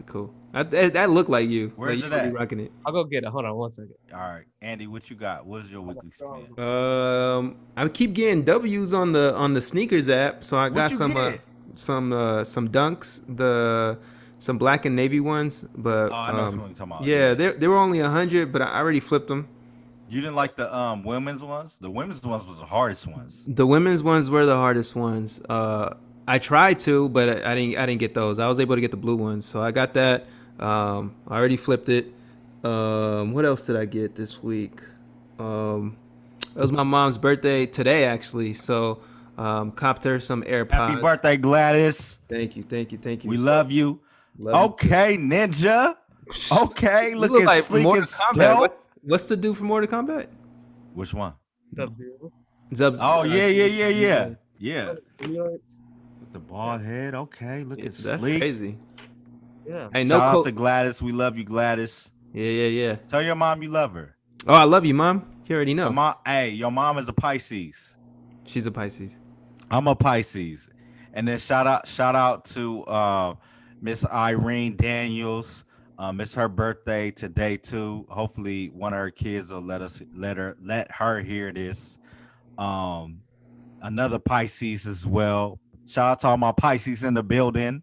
Cool. That looked like you.
Where's
like
it
you really
at?
rocking it.
I'll go get it. Hold on 1 second.
All right, Andy, what you got? What's your weekly spend?
I keep getting W's on the sneakers app, so I got
you
some
get?
some Dunks, some black and navy ones, but
Oh, I know what you're talking about.
yeah, they were only 100, but I already flipped them.
You didn't like the women's ones? The women's ones was the hardest ones.
The women's ones were the hardest ones. I tried to, but I didn't get those. I was able to get the blue ones, so I got that. I already flipped it. What else did I get this week? It was my mom's birthday today, actually. So, copped her some AirPods.
Happy birthday, Gladys.
Thank you.
We love you.
Love
Okay, Ninja. Okay,
you.
look
You
at
like
sleek
Mortal
and
Kombat.
stealth.
What's the dude from Mortal Kombat?
Which one?
Sub-Zero.
Zub.
Oh, yeah.
You know,
With the bald head. Okay, look at
That's
sleek.
crazy.
yeah.
Hey,
Shout
no
out to Gladys. We love you, Gladys.
Yeah.
Tell your mom you love her.
Oh, I love you, Mom. You already know.
Your mom is a Pisces.
She's a Pisces.
I'm a Pisces. And then shout out to Miss Irene Daniels. It's her birthday today too. Hopefully one of her kids will let her hear this. Another Pisces as well. Shout out to all my Pisces in the building.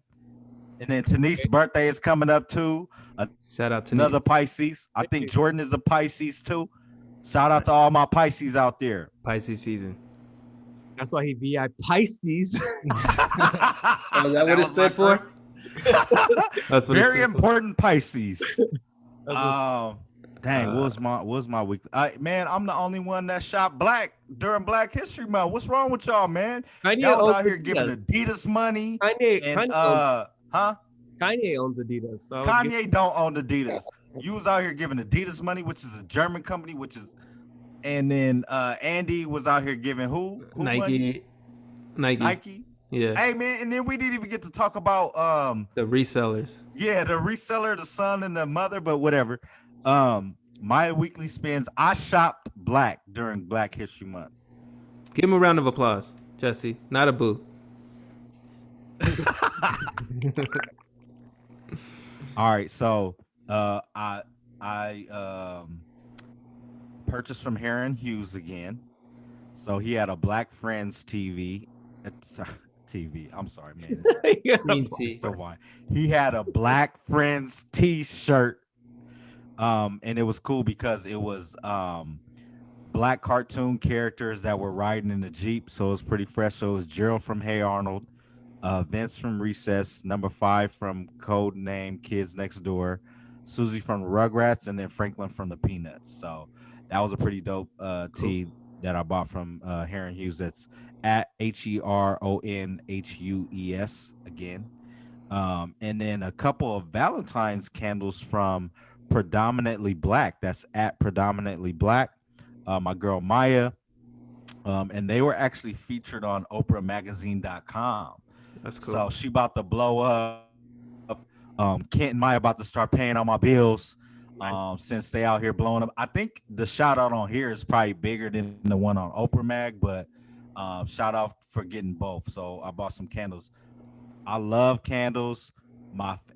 And then Tanice's birthday is coming up too.
Shout out to
Another Pisces. I think Jordan is a Pisces too. Shout out to all my Pisces out there.
Pisces season.
That's why he VI Pisces.
Oh, is that what it stood for? That's what
Very
it stood for.
important Pisces. Dang,
Uh,
what was my week? Man, I'm the only one that shot black during Black History Month. What's wrong with y'all, man?
Kanye
Y'all was
owns
out here
Adidas.
giving Adidas money.
Kanye
And
owns Adidas. So
Kanye don't own Adidas. You was out here giving Adidas money, which is a German company, and then Andy was out here giving who money?
Nike. Yeah.
Hey man, and then we didn't even get to talk about
The resellers.
yeah, the reseller, the son and the mother, but whatever. My weekly spends, I shopped black during Black History Month.
Give him a round of applause, Jesse. Not a boo.
All right, so I purchased from Heron Hughes again. So he had a Black Friends TV. TV. I'm sorry, man.
Green tea.
It's the one. He had a Black Friends T-shirt. And it was cool because it was black cartoon characters that were riding in the Jeep. So it was pretty fresh. So it was Gerald from Hey Arnold, Vince from Recess, number 5 from Code Name Kids Next Door, Susie from the Rugrats, and then Franklin from the Peanuts. So that was a pretty dope tee that I bought from Heron Hughes. That's at HeronHues again. And then a couple of Valentine's candles from Predominantly Black. That's at Predominantly Black. My girl Maya And they were actually featured on OprahMagazine.com.
That's cool.
So she about to blow up. Kent and Maya about to start paying all my bills. Since they out here blowing up. I think the shout out on here is probably bigger than the one on Oprah Mag, but shout out for getting both. So I bought some candles. I love candles.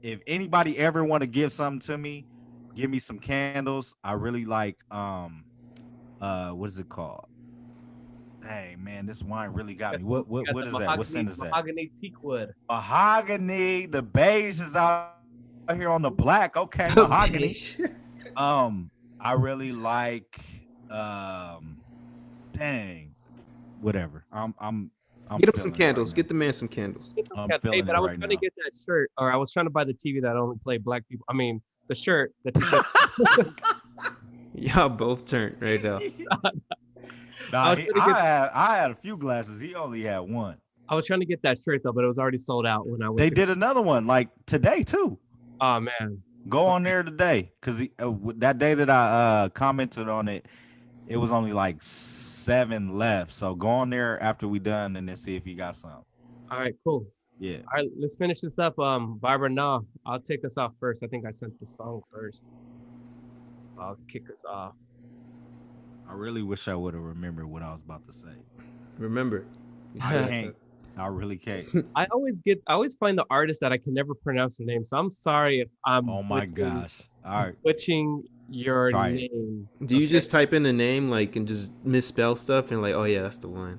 If anybody ever want to give something to me, give me some candles. I really like what is it called? Hey man, this wine really got me. What is that? What scent is that?
Mahogany teak wood.
Mahogany. The beige is out here on the black. Okay, mahogany. I really like dang, whatever. I'm
Get him some
feeling it
candles.
right
Get the man some candles.
I'm
Hey,
feeling
but
it
I was
right
trying
now.
to get that shirt, or I was trying to buy the TV that only played black people. I mean, the shirt, the t-shirt.
Y'all both turned right now.
Nah,
was trying to get-
I had a few glasses. He only had one.
I was trying to get that shirt though, but it was already sold out when I went.
They
to-
did another one like today too.
Oh man,
Go on there today because that day that I commented on it, it was only like 7 left. So go on there after we done and then see if you got some.
all right, cool.
Yeah.
All right, let's finish this up. Barbara, no, I'll take us off first. I think I sent the song first. I'll kick us off.
I really wish I would have remembered what I was about to say.
Remember, you
I
said
can't. I really can't.
I always find the artist that I can never pronounce their name. So I'm sorry if I'm.
Oh my
butchering-
gosh. All right.
Butchering your
Try it.
name.
Do you
Okay?
just type in the name like and just misspell stuff and like, oh yeah, that's the one?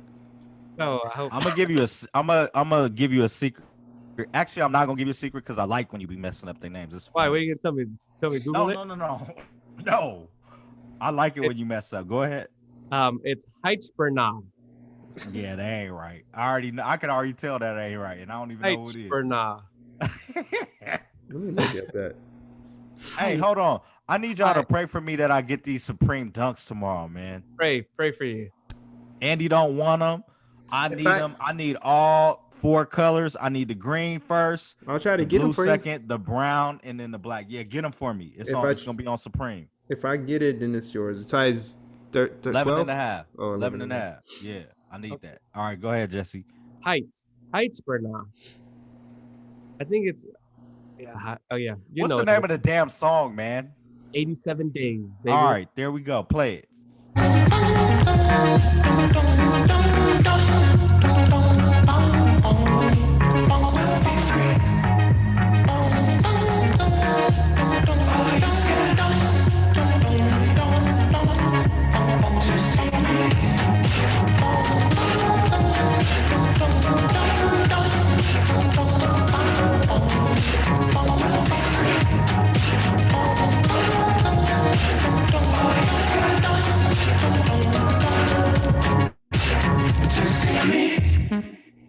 No, I hope.
I'm gonna give you I'm gonna give you a secret. Actually, I'm not gonna give you a secret because I like when you be messing up their names. It's
Why?
fun.
What are you gonna tell me? Tell me Google it.
No. I like it when you mess up. Go ahead.
It's Heichbernah.
Yeah, that ain't right. I already know. I can already tell that ain't right, and I don't even know who it is.
Heichbernah.
Let me look at that.
Hey, hold on. I need y'all to
Hi.
pray for me that I get these Supreme Dunks tomorrow, man.
Pray for you.
Andy don't want them. I need
I-
them. I need all 4 colors. I need the green first,
I'll try to
the
get
blue
them for
second, the brown, and then the black. Yeah, get them for me. It's
If
on.
I-
It's gonna be on Supreme.
you. If I get it, then it's yours. It's size
11
12?
and a half.
Oh,
11 and a half. Yeah, I need that. All right, go ahead, Jesse.
Heichbernah. I think it's. Yeah. Oh yeah. You
What's
know
the
it
name
is.
of the damn song, man?
87 days. Baby.
All right, there we go. Play it.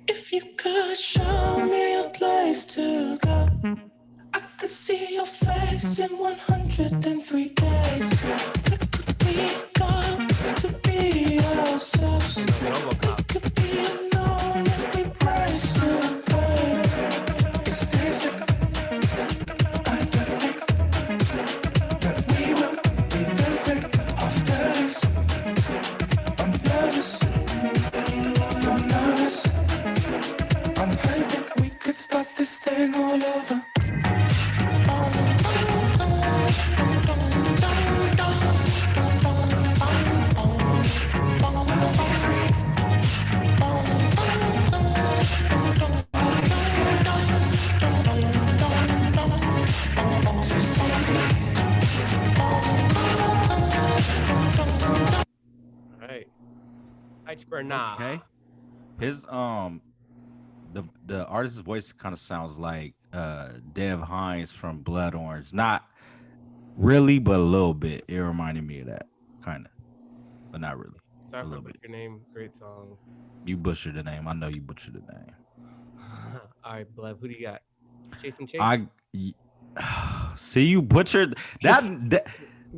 If you could show me a place to go, I could see your face in 103 days. We go to be ourselves. We could be alone if we brace the pain. Is this it? I don't think that we will revisit after this. I'm nervous. I'm nervous. I'm hoping we could start this thing all over.
All right. Heichbernah.
Okay. His the artist's voice kind of sounds like Dev Hines from Blood Orange. Not really, but a little bit. It reminded me of that, kind of, but not really.
Sorry
a
for
little
putting
bit.
your name. Great song.
You butchered the name. I know you butchered the name.
All right, Blev. Who do you got? Chase and Chase.
See, you butchered that.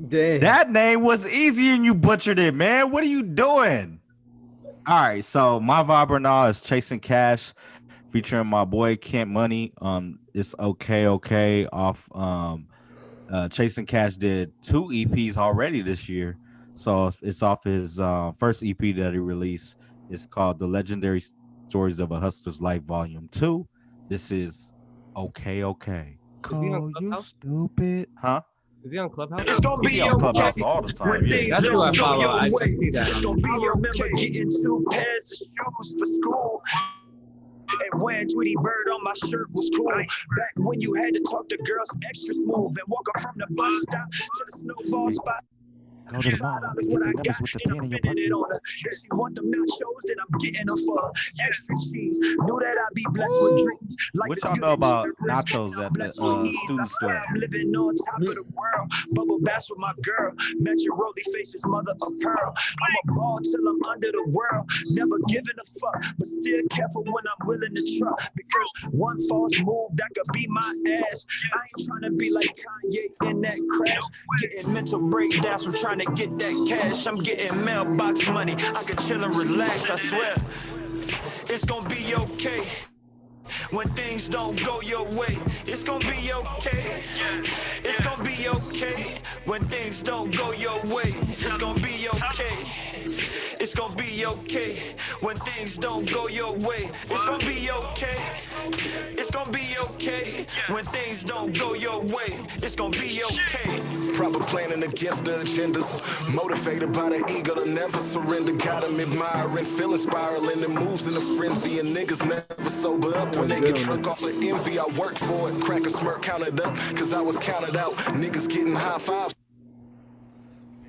Dang.
That name was easy and you butchered it, man. What are you doing? All right, so my vibe right now is Chasing Cash, featuring my boy Kent Money. It's okay off. Chasing Cash did 2 EPs already this year, So it's off his first EP that he released. It's called The Legendary Stories of a Hustler's Life Volume 2. This is okay.
Is he on
Call you
Clubhouse?
stupid. Huh?
Is he on Clubhouse?
He be on Clubhouse all the time. Yeah.
That's who I follow. I see that.
I remember getting 2 pairs of shoes for school. And wearing Tweety Bird on my shirt was cool. Back when you had to talk to girls extra smooth and walk up from the bus stop to the Snowfall spot.
Go to the mall and get the numbers with the pen in your pocket.
If she want them nachos, then I'm getting her for extra cheese. Knew that I'd be blessed with dreams. Like
What y'all know about nachos at the student store?
I'm living on top of the world. Bubble bass with my girl. Met your roly face's mother of pearl. I'm a ball till I'm under the world. Never giving a fuck, but still careful when I'm willing to try. Because one false move that could be my ass. I ain't trying to be like Kanye in that crash. Getting mental breakdowns from trying to get that cash. I'm getting mailbox money. I could chill and relax, I swear. It's gonna be okay. When things don't go your way, it's gonna be okay. It's gonna be okay. When things don't go your way, it's gonna be okay. It's gonna be okay. When things don't go your way, it's gonna be okay. It's gonna be okay. When things don't go your way, it's gonna be okay.
Proper planning against the agendas. Motivated by the ego to never surrender. Got them admiring, feeling spiraling and moves in a frenzy. And niggas never sober up when they get drunk off of envy. I worked for it, crack a smirk, counted up, cause I was counted out. Niggas getting high fives.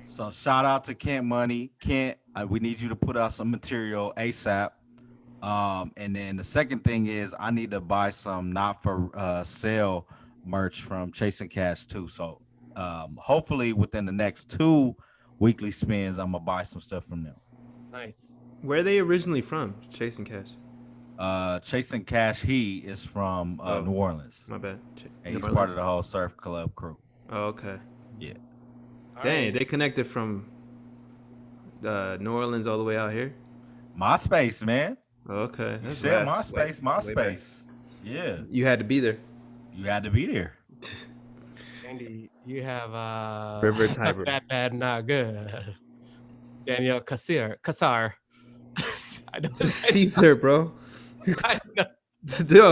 So shout out to Kent Money. Kent, we need you to put out some material ASAP. And then the second thing is I need to buy some not for sale merch from Chasing Cash too. So hopefully within the next 2 weekly spins, I'm gonna buy some stuff from them.
Nice.
Where are they originally from? Chasing Cash.
Chasing Cash, he is from New Orleans.
My bad.
And he's part of the whole Surf Club crew.
Oh, okay.
Yeah.
Dang, they connected from New Orleans all the way out here.
MySpace, man.
Okay,
You said MySpace. Yeah.
You had to be there.
You had to be there.
Andy, you have
River Tiber.
bad, not good. Daniel Cassar. I know.
Caesar, bro.
I know.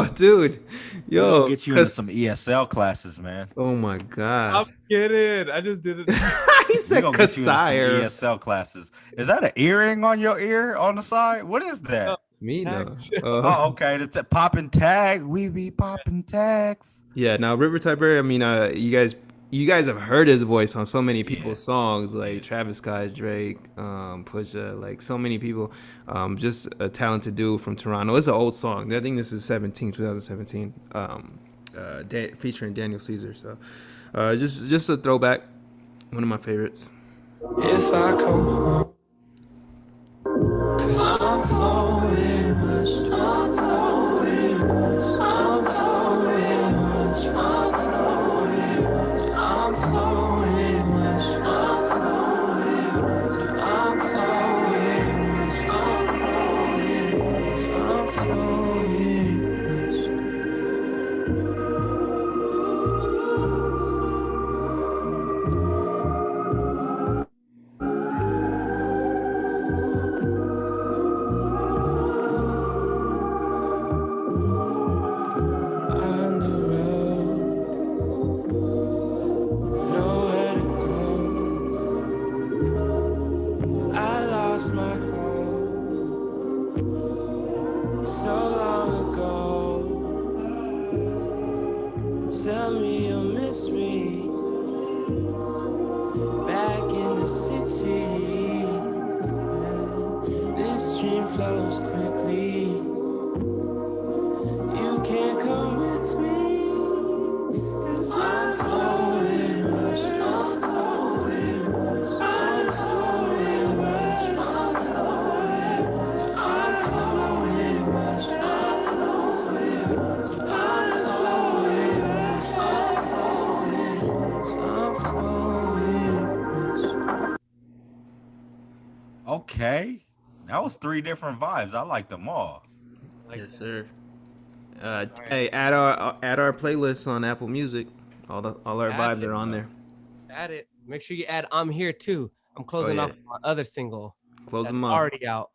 Dude. Yo.
We'll get you into some ESL classes, man.
Oh my
I'm
gosh.
kidding. I just did it.
He said
We're gonna get you into some
Cassir.
ESL classes. Is that an earring on your ear on the side? What is that?
Me no.
Oh, okay. The popping tag. We be popping tags.
Yeah. Now River Tiber. I mean, you guys have heard his voice on so many people's songs, like Travis Scott, Drake, Pusha, like so many people. Just a talented dude from Toronto. It's an old song. I think this is 2017. Featuring Daniel Caesar. So, just a throwback. One of my favorites.
If I come home, 'cause I'm flowing much, I'm flowing much, I'm flowing much, I'm flowing much, I'm flowing much, I'm flowing much, I'm flowing much, I'm flowing much, I'm flowing much. On the road, nowhere to go. I lost my home so long ago. Tell me you'll miss me back in the city. This stream flows quickly. You can't come with me, 'cause I'm flowing much, I'm flowing much, I'm flowing much, I'm flowing much, I'm flowing much, I'm flowing much, I'm flowing much, I'm flowing much.
Okay. That was 3 different vibes. I like them all.
Yes, sir. Hey, add our playlist on Apple Music. All our
Add
vibes
it,
are on there.
Add it. Make sure you add I'm here too. I'm closing
yeah.
off my other single.
Close
That's
them up.
already out.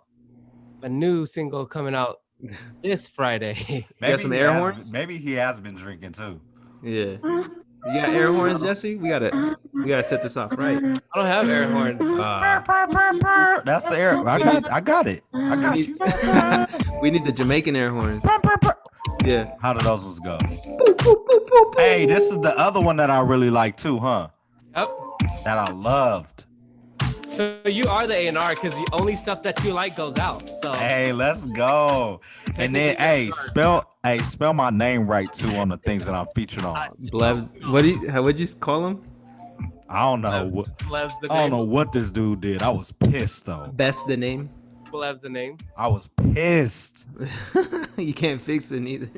A new single coming out this Friday.
got some air horns?
Maybe he has been drinking too.
Yeah. You got air horns, Jesse? We gotta set this off right.
I don't have air horns.
That's the air. I got it. I got you.
We need the Jamaican air horns. Yeah.
How do those ones go? Hey, this is the other one that I really like too, huh?
Yep.
That I loved.
So you are the A&R because the only stuff that you like goes out. So
Hey, let's go. And then, hey, spell my name right too on the things that I'm featured on.
Blev, what'd you call him?
I don't know.
Blev's the
I don't
name.
know what this dude did. I was pissed though.
Best the name.
Blev's the name.
I was pissed.
You can't fix it either.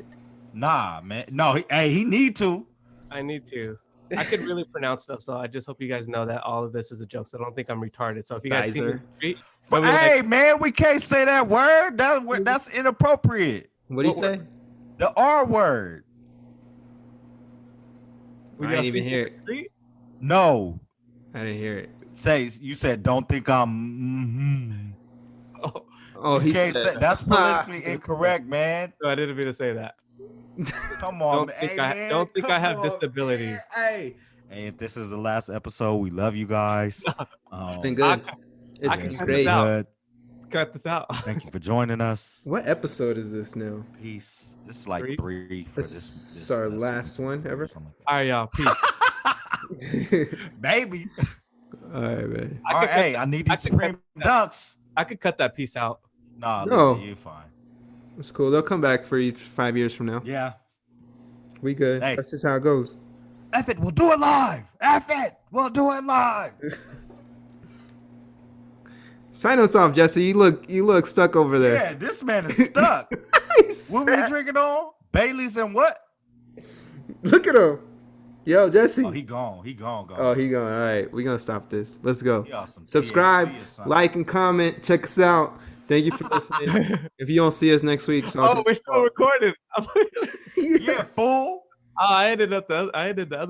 Nah, man. No, he need to.
I need to. I could really pronounce stuff, so I just hope you guys know that all of this is a joke. So I don't think I'm retarded. So if you guys see me in the street,
But hey, man, we can't say that word. That's inappropriate.
What do you say?
The R word.
we
I
gotta
didn't even
see
hear
in
it.
the street.
No.
I didn't hear it.
You said don't think I'm
Oh,
he
can't
said
say that's politically incorrect, man.
no, I didn't mean to say that.
Come on,
Don't
man.
think
Hey,
I-
man,
don't think
come
I have
on,
disabilities.
man. Hey, if this is the last episode, we love you guys.
It's been good. It's
I
been
can
great.
cut it out.
Good.
Cut this out.
Thank you for joining us.
What episode is this now?
Peace. This is like 3 for
This
this.
is our last one ever.
Something
All right, y'all. Peace.
like that. Baby.
All right, man.
All right, hey, I need these
I could cut
Supreme Dunks.
I could cut that piece out.
Nah,
No.
you're fine.
It's cool. They'll come back for you 5 years from now.
Yeah.
We good.
Hey.
That's just how it goes.
F it, we'll do it live. F it, we'll do it live.
Sign us off, Jesse. You look stuck over there.
Yeah, this man is stuck. What were you drinking on? Bailey's and what?
Look at him. Yo, Jesse.
Oh, he gone. He gone.
Oh, he going. All right, we're gonna stop this. Let's go.
He on some
Subscribe,
THC or something.
like, and comment. Check us out. Thank you for listening. If you don't see us next week, so
Oh, we're still recording.
Yeah, fool.
I ended the other.